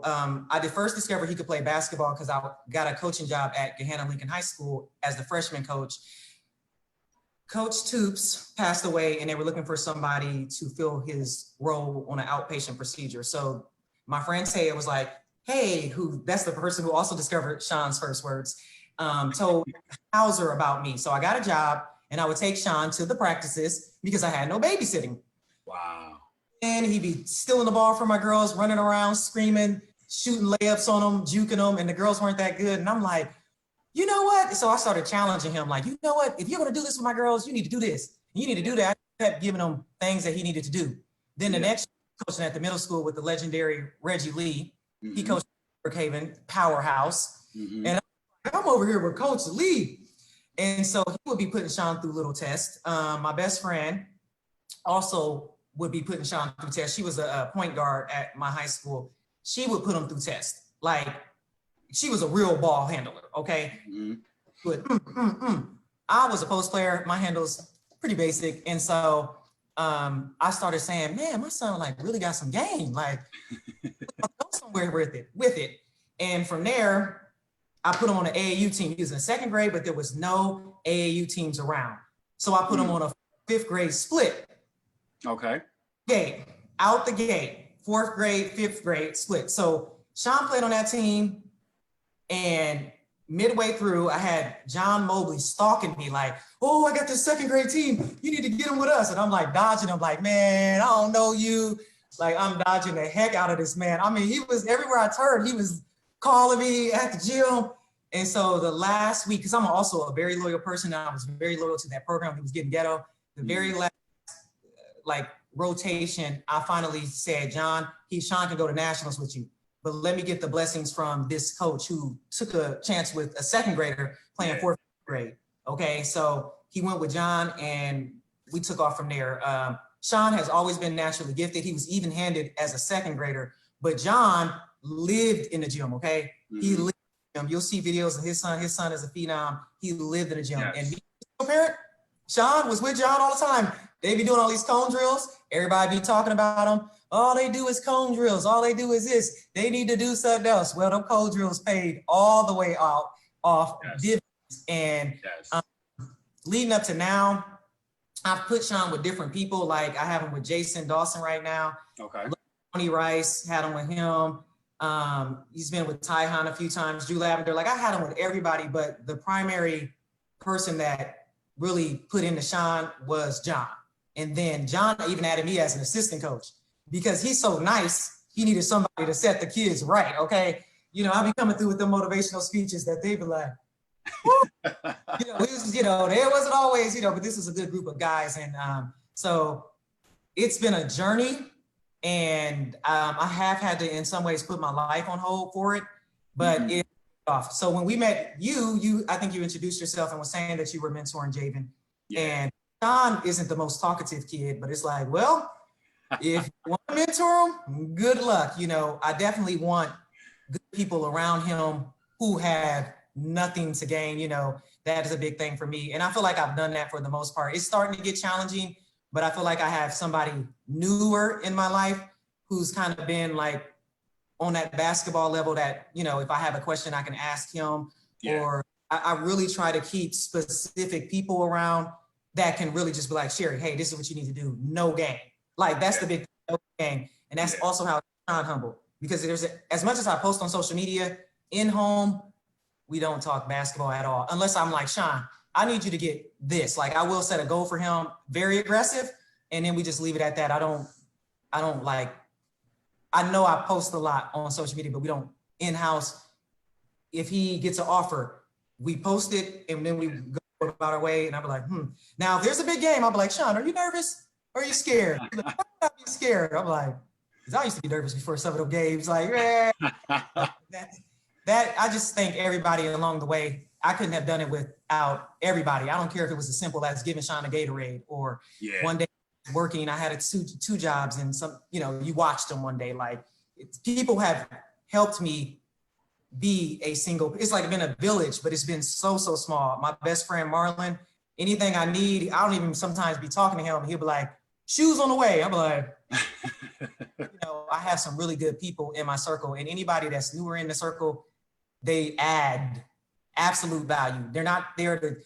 I did first discover he could play basketball because I got a coaching job at Gahanna Lincoln High School as the freshman coach. Coach Toops passed away, and they were looking for somebody to fill his role on an outpatient procedure. So my friend Taya was like, hey, that's the person who also discovered Sean's first words, told Hauser about me. So I got a job, and I would take Sean to the practices because I had no babysitting. Wow. And he'd be stealing the ball from my girls, running around, screaming, shooting layups on them, juking them, and the girls weren't that good. And I'm like, you know what? So I started challenging him, like, you know what? If you're going to do this with my girls, you need to do this. You need to do that. I kept giving him things that he needed to do. Then the next coaching at the middle school with the legendary Reggie Lee, he coached Brookhaven, powerhouse. And I'm over here with Coach Lee. And so he would be putting Sean through little tests. My best friend also would be putting Sean through tests. She was a point guard at my high school. She would put him through tests. Like, she was a real ball handler, okay? But I was a post player. My handle's pretty basic. And so I started saying, man, my son like really got some game. Like, I'll go somewhere with it. And from there, I put him on an AAU team. He was in second grade, but there was no AAU teams around. So I put him on a fifth grade split. Okay. Out the gate, fourth grade, fifth grade split. So Sean played on that team, and midway through, I had John Mobley stalking me like, oh, I got this second grade team. You need to get him with us. And I'm like dodging him like, man, I don't know you. Like, I'm dodging the heck out of this man. I mean, he was everywhere I turned. He was calling me at the gym. And so the last week, because I'm also a very loyal person, and I was very loyal to that program. He was getting ghetto. The very last rotation, I finally said, Sean can go to nationals with you, but let me get the blessings from this coach who took a chance with a second grader playing fourth grade. Okay, so he went with John, and we took off from there. Sean has always been naturally gifted. He was even-handed as a second grader, but John lived in the gym. Okay, he lived in the gym. You'll see videos of his son. His son is a phenom. He lived in the gym, and me, parent, Sean was with John all the time. They be doing all these cone drills. Everybody be talking about them. All they do is cone drills. All they do is this. They need to do something else. Well, them cone drills paid all the way off dividends. And leading up to now, I've put Sean with different people. Like I have him with Jason Dawson right now. Okay. Tony Rice, had him with him. He's been with Ty Han a few times. Drew Lavender. Like I had him with everybody, but the primary person that really put into Sean was John. And then John even added me as an assistant coach because he's so nice. He needed somebody to set the kids right. Okay. You know, I'll be coming through with the motivational speeches that they be like, there wasn't always, but this is a good group of guys. And so it's been a journey, and I have had to, in some ways, put my life on hold for it, but it's off. So when we met I think you introduced yourself and was saying that you were mentoring Javen. And Sean isn't the most talkative kid, but it's like, well, if you want to mentor him, good luck. I definitely want good people around him who have nothing to gain. That is a big thing for me. And I feel like I've done that for the most part. It's starting to get challenging, but I feel like I have somebody newer in my life who's kind of been like on that basketball level that, if I have a question, I can ask him. Or I really try to keep specific people around that can really just be like, Sherrie, hey, this is what you need to do. No game. Like that's the big thing, no game. And that's also how Sean humble, because as much as I post on social media, in home, we don't talk basketball at all. Unless I'm like, Sean, I need you to get this. Like I will set a goal for him, very aggressive. And then we just leave it at that. I know I post a lot on social media, but we don't in-house. If he gets an offer, we post it and then we go about our way. And I'll be like, Now, if there's a big game, I'll be like, Sean, are you nervous? Or are you scared? He's like, why not be scared? I'm like, because I used to be nervous before some of them games. Like, that I just thank everybody along the way. I couldn't have done it without everybody. I don't care if it was as simple as giving Sean a Gatorade or one day working, I had two jobs and some, you watched them one day. Like people have helped me be it's like been a village, but it's been so small. My best friend, Marlon, anything I need, I don't even sometimes be talking to him. He'll be like, shoes on the way. I'm like, I have some really good people in my circle, and anybody that's newer in the circle, they add absolute value. They're not there to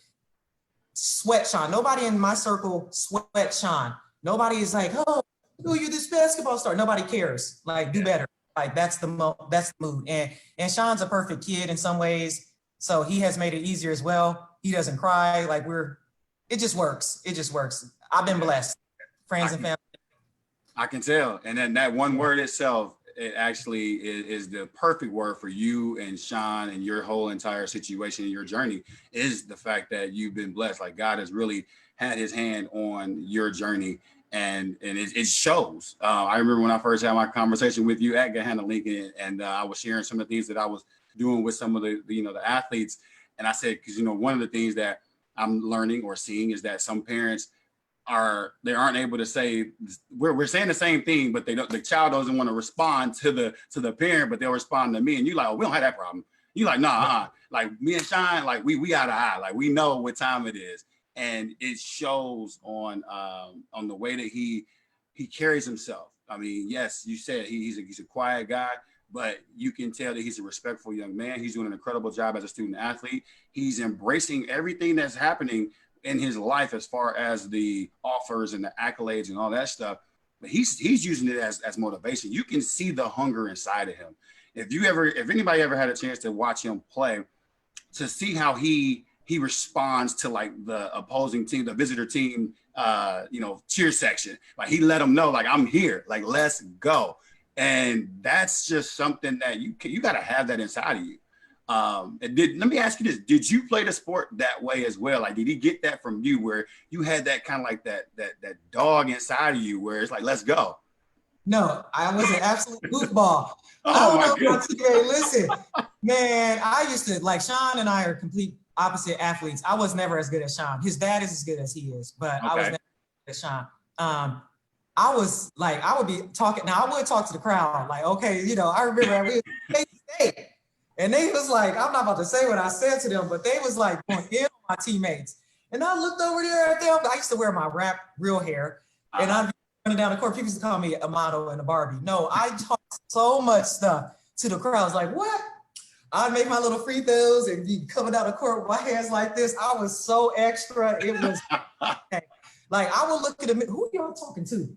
sweat Sean. Nobody in my circle sweat Sean. Nobody is like, oh, you're this basketball star. Nobody cares. Like, do better. Like that's the mood. And Sean's a perfect kid in some ways, so he has made it easier as well. He doesn't cry. Like it just works. It just works. I've been blessed. Friends and family. I can tell. And then that one word itself, it actually is the perfect word for you and Sean and your whole entire situation and your journey, is the fact that you've been blessed. Like God has really had his hand on your journey, and it shows. I remember when I first had my conversation with you at Gahanna Lincoln, and I was sharing some of the things that I was doing with some of the athletes. And I said, because one of the things that I'm learning or seeing is that some parents aren't able to say, we're saying the same thing, but the child doesn't want to respond to the parent, but they'll respond to me. And you like, oh, we don't have that problem. You like, nah, like me and Sean, like we got an eye, like we know what time it is. And it shows on the way that he carries himself. I mean, yes, you said he's a quiet guy, but you can tell that he's a respectful young man. He's doing an incredible job as a student athlete. He's embracing everything that's happening in his life as far as the offers and the accolades and all that stuff. But he's using it as motivation. You can see the hunger inside of him. If anybody ever had a chance to watch him play, to see how he responds to like the opposing team, the visitor team, cheer section. Like he let them know, like, I'm here, like, let's go. And that's just something that you got to have that inside of you. Let me ask you this: did you play the sport that way as well? Like, did he get that from you, where you had that kind of like that dog inside of you, where it's like, let's go? No, I was an absolute goofball. Oh my goodness! Listen, man, I used to like Sean and I are complete opposite athletes. I was never as good as Sean. His dad is as good as he is, but I was never as good as Sean. I was like, I would be talking. Now I would talk to the crowd, like, okay, I remember we were state. And they was like, I'm not about to say what I said to them, but they was like going in on my teammates. And I looked over there at them. I used to wear my rap real hair. And I'd be running down the court. People used to call me a model and a Barbie. No, I talked so much stuff to the crowd. I was like, what? I'd make my little free throws and be coming down the court with my hands like this. I was so extra. It was like, I would look at them. Who y'all talking to?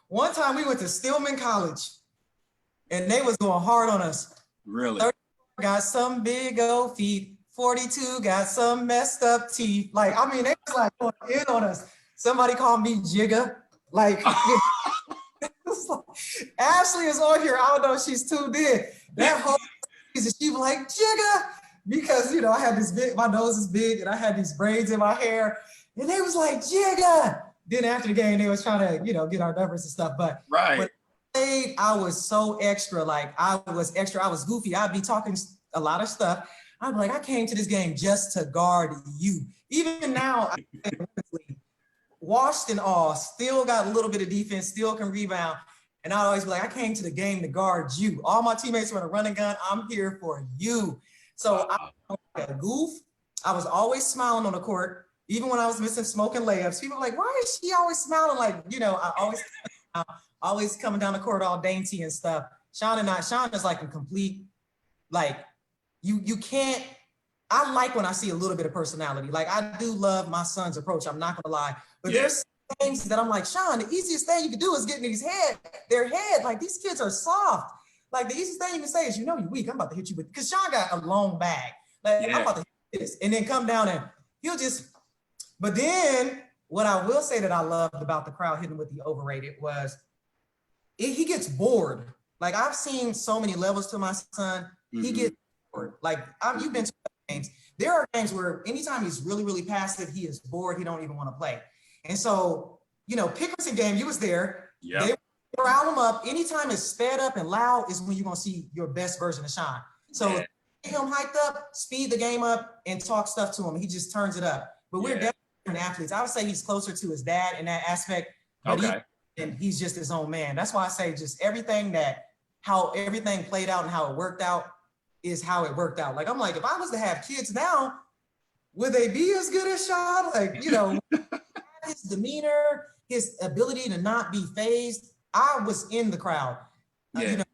One time we went to Stillman College and they was going hard on us. Really? Got some big old feet. 42 got some messed up teeth. Like, I mean, they was like going in on us. Somebody called me Jigga. Like, Ashley is on here. I don't know if she's tuned in. That whole season, she was like, Jigga. Because, I had this big, my nose is big, and I had these braids in my hair. And they was like, Jigga. Then after the game, they was trying to, get our numbers and stuff. But right. I was so extra. Like, I was goofy. I'd be talking a lot of stuff. I'd be like, I came to this game just to guard you. Even now, washed and all, still got a little bit of defense, still can rebound. And I'd always be like, I came to the game to guard you. All my teammates were in a running gun. I'm here for you. So I was like a goof. I was always smiling on the court. Even when I was missing smoking layups, people were like, why is she always smiling? Like, I always coming down the court all dainty and stuff. Sean is like a complete, like, you can't, I like when I see a little bit of personality. Like, I do love my son's approach. I'm not gonna lie. But there's things that I'm like, Sean, the easiest thing you can do is get in their head. Like, these kids are soft. Like, the easiest thing you can say is, you're weak. I'm about to hit you with, because Sean got a long bag. Like, I'm about to hit this. And then come down and he'll just, but then what I will say that I loved about the crowd hitting with the overrated was he gets bored. Like, I've seen so many levels to my son. Mm-hmm. He gets bored. Like, you've been to games. There are games where anytime he's really, really passive, he is bored. He don't even want to play. And so, Pickerson game, you was there. Yeah. They rile him up. Anytime it's sped up and loud is when you're going to see your best version of Sean. So get him hyped up, speed the game up, and talk stuff to him. He just turns it up. But we're definitely different athletes. I would say he's closer to his dad in that aspect. But he's just his own man. That's why I say just how everything played out and how it worked out is how it worked out. Like, I'm like, if I was to have kids now, would they be as good as Sean? Like, his demeanor, his ability to not be phased. I was in the crowd. If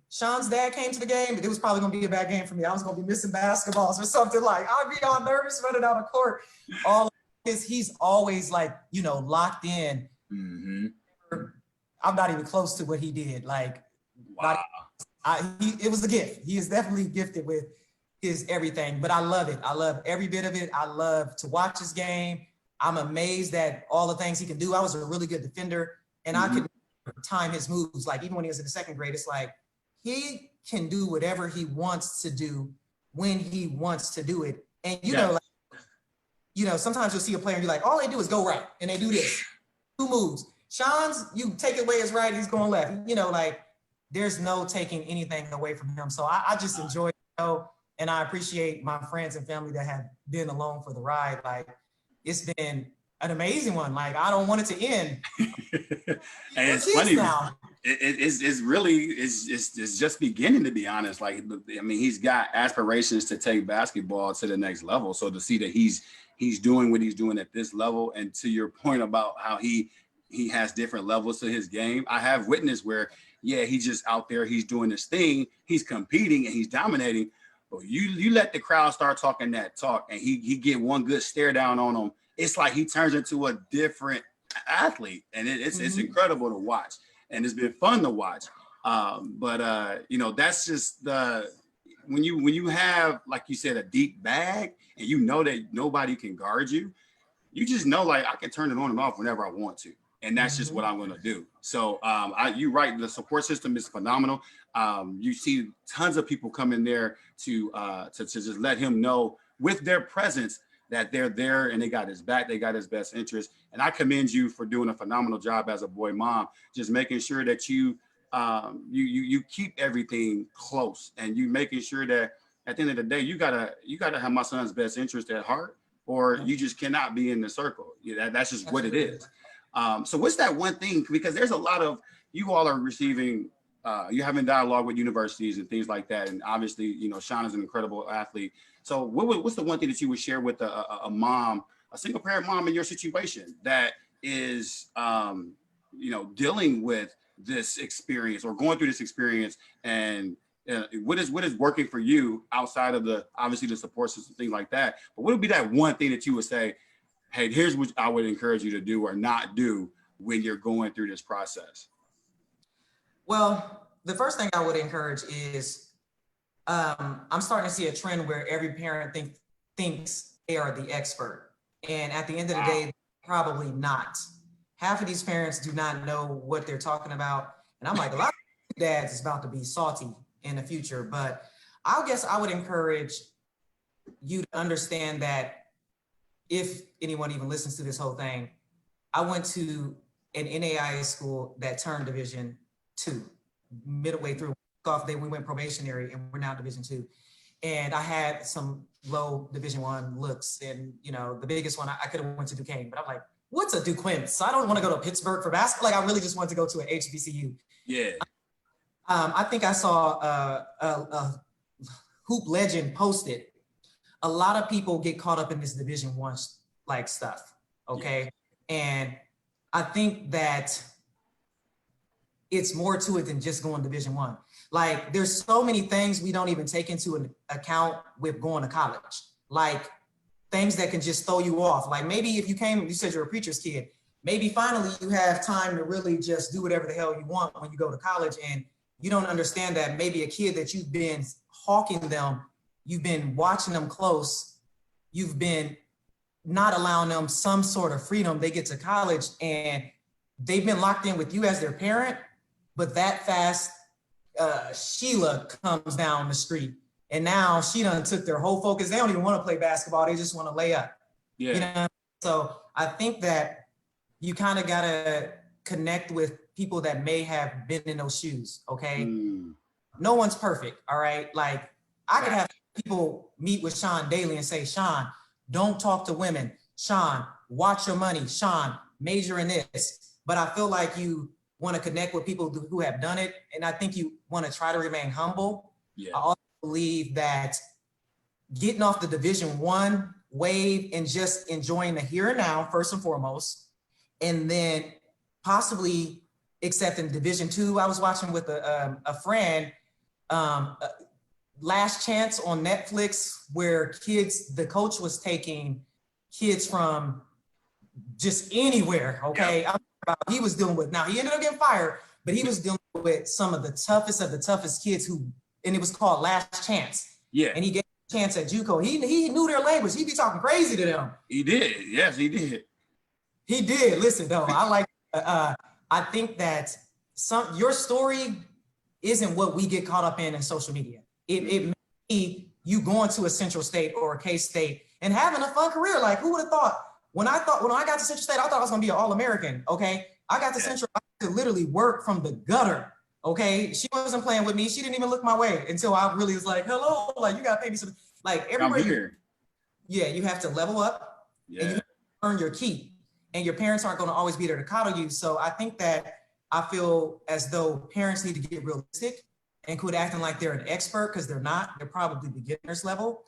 Sean's dad came to the game, it was probably going to be a bad game for me. I was going to be missing basketballs or something. Like, I'd be all nervous running out of court. He's always like, locked in. Mm-hmm. I'm not even close to what he did. Like, wow. It was a gift. He is definitely gifted with his everything, but I love it. I love every bit of it. I love to watch his game. I'm amazed at all the things he can do. I was a really good defender, and I could time his moves. Like, even when he was in the second grade, it's like he can do whatever he wants to do when he wants to do it. And sometimes you'll see a player and you're like, all they do is go right, and they do this 2 moves. Sean's, you take away his right, he's going left. There's no taking anything away from him. So I just enjoy it, and I appreciate my friends and family that have been along for the ride. Like, it's been an amazing one. Like, I don't want it to end. And it's funny now. It's really just beginning, to be honest. Like, I mean, he's got aspirations to take basketball to the next level. So to see that he's doing what he's doing at this level, and to your point about how he he has different levels to his game. I have witnessed where, yeah, he's just out there, he's doing this thing, he's competing and he's dominating. But you let the crowd start talking that talk and he get one good stare down on him. It's like he turns into a different athlete, and it's incredible to watch, and it's been fun to watch. But you know, that's just the when you have, like you said, a deep bag, and you know that nobody can guard you. You just know, like, I can turn it on and off whenever I want to, and that's just what I'm going to do. So you're right, the support system is phenomenal. You see tons of people come in there to just let him know with their presence that they're there and they got his back, they got his best interest. And I commend you for doing a phenomenal job as a boy mom, just making sure that you keep everything close, and you making sure that at the end of the day, you gotta have my son's best interest at heart, or you just cannot be in the circle. That's just what it is. So what's that one thing? Because there's a lot of, you all are receiving, you're having dialogue with universities and things like that. And obviously, you know, Sean is an incredible athlete. So what's the one thing that you would share with a mom, a single parent mom in your situation that is, you know, dealing with this experience or going through this experience, and what is working for you outside of obviously the support system, things like that? But what would be that one thing that you would say, hey, here's what I would encourage you to do or not do when you're going through this process? Well, the first thing I would encourage is, I'm starting to see a trend where every parent thinks they are the expert. And at the end of the day, probably not. Half of these parents do not know what they're talking about. And I'm like, a lot of dads is about to be salty in the future. But I guess I would encourage you to understand that, if anyone even listens to this whole thing, I went to an NAIA school that turned Division II, midway through. We went probationary and we're now Division II. And I had some low Division I looks, and you know, the biggest one, I could have went to Duquesne, but I'm like, what's a Duquesne? So I don't want to go to Pittsburgh for basketball. Like, I really just wanted to go to an HBCU. Yeah. I think I saw a hoop legend posted. A lot of people get caught up in this Division I like stuff. Okay. Yeah. And I think that it's more to it than just going Division I. Like, there's so many things we don't even take into account with going to college. Like, things that can just throw you off. Like, maybe if you said you're a preacher's kid, maybe finally you have time to really just do whatever the hell you want when you go to college, and you don't understand that maybe a kid that you've been hawking them, you've been watching them close, you've been not allowing them some sort of freedom. They get to college and they've been locked in with you as their parent, but that fast, Sheila comes down the street, and now she done took their whole focus. They don't even want to play basketball. They just want to lay up. Yeah. You know? So I think that you kind of got to connect with people that may have been in those shoes. Okay. No one's perfect. All right. Like, I could have people meet with Sean daily and say, Sean, don't talk to women. Sean, watch your money. Sean, major in this. But I feel like you want to connect with people who have done it. And I think you want to try to remain humble. Yeah. I also believe that getting off the Division I wave and just enjoying the here and now, first and foremost, and then possibly accepting Division II. I was watching with a friend, Last Chance on Netflix, where the coach was taking kids from just anywhere, okay? Yeah. He was dealing with, now he ended up getting fired, but he was dealing with some of the toughest kids and it was called Last Chance. Yeah. And he gave a chance at JUCO. He knew their language. He'd be talking crazy to them. He did. Yes, he did. He did. Listen, though, I think that your story isn't what we get caught up in social media. It may be you going to a Central State or a K-State and having a fun career. Like, who would have thought? When I got to Central State, I thought I was gonna be an All-American. Okay, I got to Central, I could literally work from the gutter. Okay, she wasn't playing with me. She didn't even look my way until I really was like, hello, like, you gotta pay me some. Like, everywhere. You have to level up. Yeah. And you have to earn your keep. And your parents aren't going to always be there to coddle you. So I think that I feel as though parents need to get realistic and quit acting like they're an expert, because they're not. They're probably beginner's level.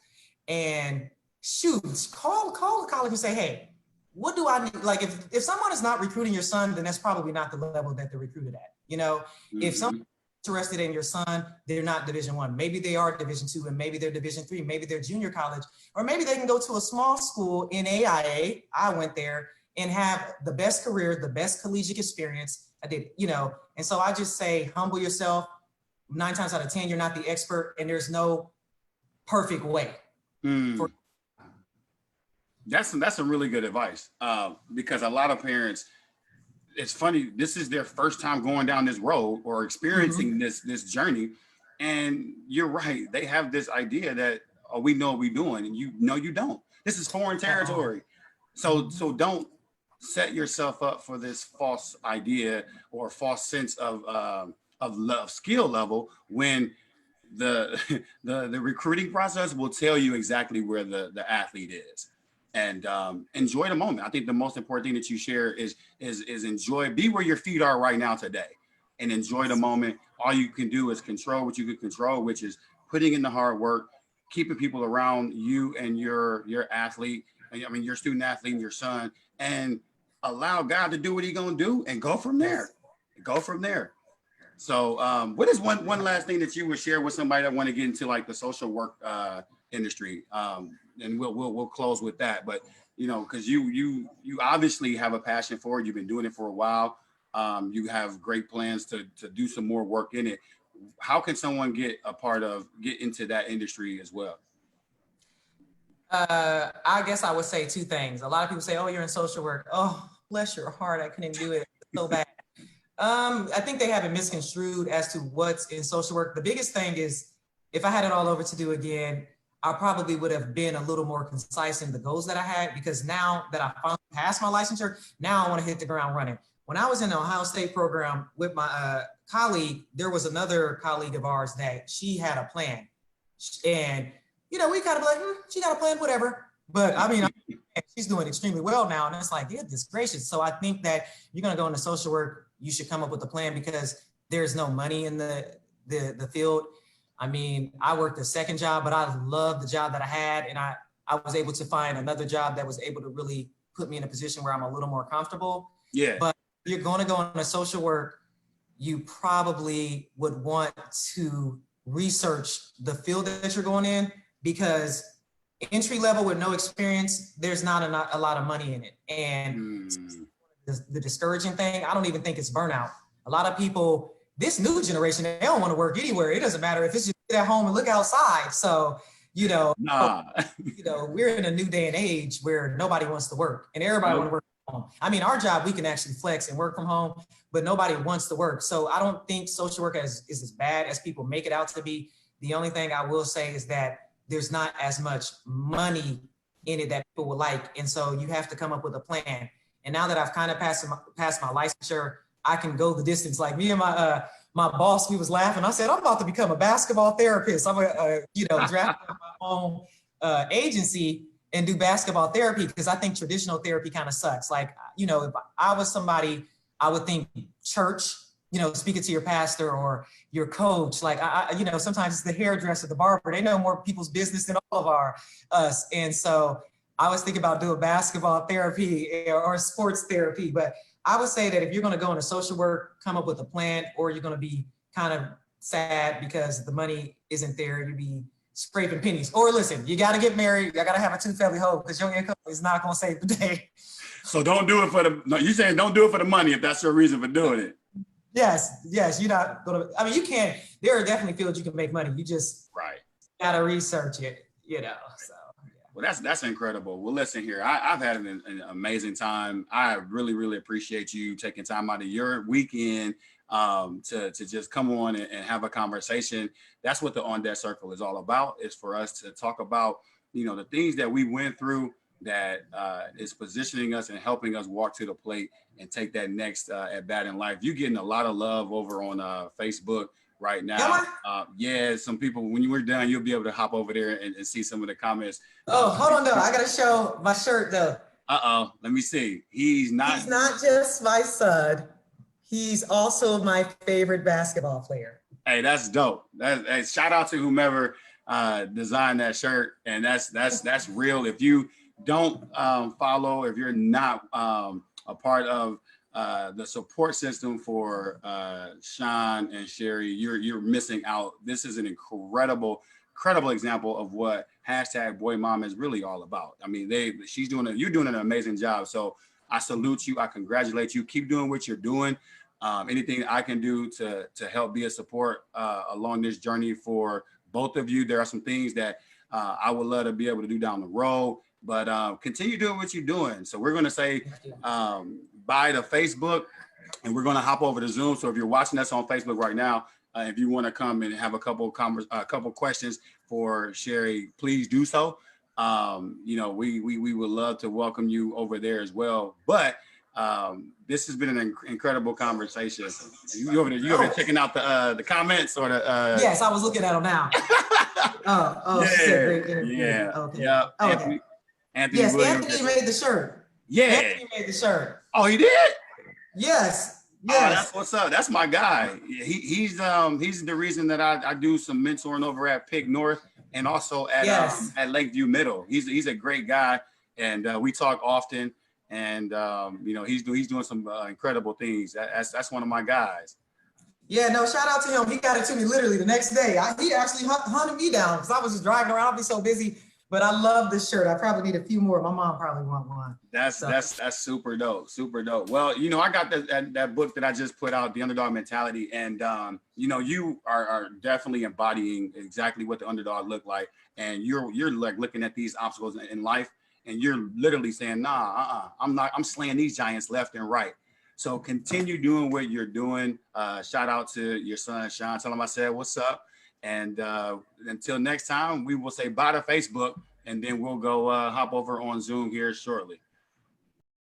And shoot, call the college and say, hey, what do I need? Like, if someone is not recruiting your son, then that's probably not the level that they're recruited at. You know, if someone's interested in your son, they're not Division I. Maybe they are Division II, and maybe they're Division III. Maybe they're junior college, or maybe they can go to a small school in AIA. I went there and have the best career, the best collegiate experience. I did, you know, and so I just say, humble yourself. 9 times out of 10, you're not the expert, and there's no perfect way. That's some really good advice, because a lot of parents, it's funny, this is their first time going down this road or experiencing this journey, and you're right, they have this idea that, oh, we know what we're doing, and you know you don't. This is foreign territory. So don't set yourself up for this false idea or false sense of skill level when the recruiting process will tell you exactly where the athlete is. And enjoy the moment. I think the most important thing that you share is enjoy, be where your feet are right now today, and enjoy the moment. All you can do is control what you can control, which is putting in the hard work, keeping people around you and your athlete, I mean your student athlete and your son, and allow God to do what He's gonna do, and go from there. Go from there. So what is one last thing that you would share with somebody that want to get into like the social work industry? And we'll close with that. But you know, because you obviously have a passion for it. You've been doing it for a while. You have great plans to do some more work in it. How can someone get into that industry as well? I guess I would say 2 things. A lot of people say, "Oh, you're in social work." Oh, bless your heart, I couldn't do it so bad. I think they have it misconstrued as to what's in social work. The biggest thing is, if I had it all over to do again, I probably would have been a little more concise in the goals that I had, because now that I finally passed my licensure, now I want to hit the ground running. When I was in the Ohio State program with my colleague, there was another colleague of ours that she had a plan. And, you know, we kind of like, she got a plan, whatever. But I mean, she's doing extremely well now. And it's like, goodness gracious. So I think that you're going to go into social work, you should come up with a plan, because there's no money in the field. I mean, I worked a second job, but I loved the job that I had. And I was able to find another job that was able to really put me in a position where I'm a little more comfortable. Yeah. But if you're going to go into social work, you probably would want to research the field that you're going in, because entry level with no experience, there's not a lot of money in it. And the discouraging thing, I don't even think it's burnout. A lot of people, this new generation, they don't want to work anywhere. It doesn't matter if it's just sit at home and look outside. So, you know, we're in a new day and age where nobody wants to work, and everybody wants to work from home. I mean, our job, we can actually flex and work from home, but nobody wants to work. So I don't think social work is as bad as people make it out to be. The only thing I will say is that there's not as much money in it that people would like. And so you have to come up with a plan. And now that I've kind of passed my licensure, I can go the distance. Like me and my boss, we was laughing. I said, I'm about to become a basketball therapist. I'm draft my own agency and do basketball therapy, because I think traditional therapy kind of sucks. Like, you know, if I was somebody, I would think church, you know, speaking to your pastor or your coach. Like, you know, sometimes it's the hairdresser, the barber. They know more people's business than all of us. And so I was thinking about doing basketball therapy or sports therapy. But I would say that if you're going to go into social work, come up with a plan, or you're going to be kind of sad because the money isn't there. You'd be scraping pennies. Or listen, you got to get married. You got to have a 2-family home, because your income is not going to save the day. So don't do it you're saying don't do it for the money if that's your reason for doing it. Yes, you're not going to, I mean, you can, there are definitely fields you can make money. You just got to research it, you know, so. Well, that's incredible. Well, listen here, I've had an amazing time. I really, really appreciate you taking time out of your weekend to just come on and have a conversation. That's what the On Deck Circle is all about, is for us to talk about, you know, the things that we went through that is positioning us and helping us walk to the plate and take that next at bat in life. You're getting a lot of love over on Facebook right now. Yeah, some people, when you were done, you'll be able to hop over there and see some of the comments. Oh, hold on though. I gotta show my shirt though. Let me see. He's not just my son. He's also my favorite basketball player. Hey, that's dope. Hey, shout out to whomever designed that shirt. And that's real. If you don't follow, if you're not a part of the support system for Sean and Sherrie, you're missing out. This is an incredible example of what hashtag Boy Mom is really all about. I mean, you're doing an amazing job. So I salute you. I congratulate you. Keep doing what you're doing. Anything I can do to help be a support along this journey for both of you. There are some things that I would love to be able to do down the road, but continue doing what you're doing. So we're going to say bye to Facebook, and we're going to hop over to Zoom. So if you're watching us on Facebook right now, if you want to come and have a couple questions for Sherrie, please do so. You know, we would love to welcome you over there as well. But this has been an incredible conversation. You over there checking out the comments or the Yes, I was looking at them now. Yeah, she said great interview. yeah, Okay. yeah. Okay. Anthony Yes, Williams. Anthony made the shirt. Yeah. Anthony made the shirt. Oh, he did? Yes. Oh, Yes. that's what's up. That's my guy. He's the reason that I do some mentoring over at Pick North and also at Lakeview Middle. He's a great guy, and we talk often. And you know, he's doing some incredible things. That's one of my guys. Yeah, no, shout out to him. He got it to me literally the next day. He actually hunted me down because I was just driving around. I'll be so busy. But I love this shirt. I probably need a few more. My mom probably want one. That's super dope. Super dope. Well, you know, I got that book that I just put out, The Underdog Mentality. And you know, you are definitely embodying exactly what the underdog looked like. And you're like looking at these obstacles in life, and you're literally saying, nah, I'm slaying these giants left and right. So continue doing what you're doing. Shout out to your son, Sean. Tell him I said, what's up? And until next time, we will say bye to Facebook, and then we'll go hop over on Zoom here shortly.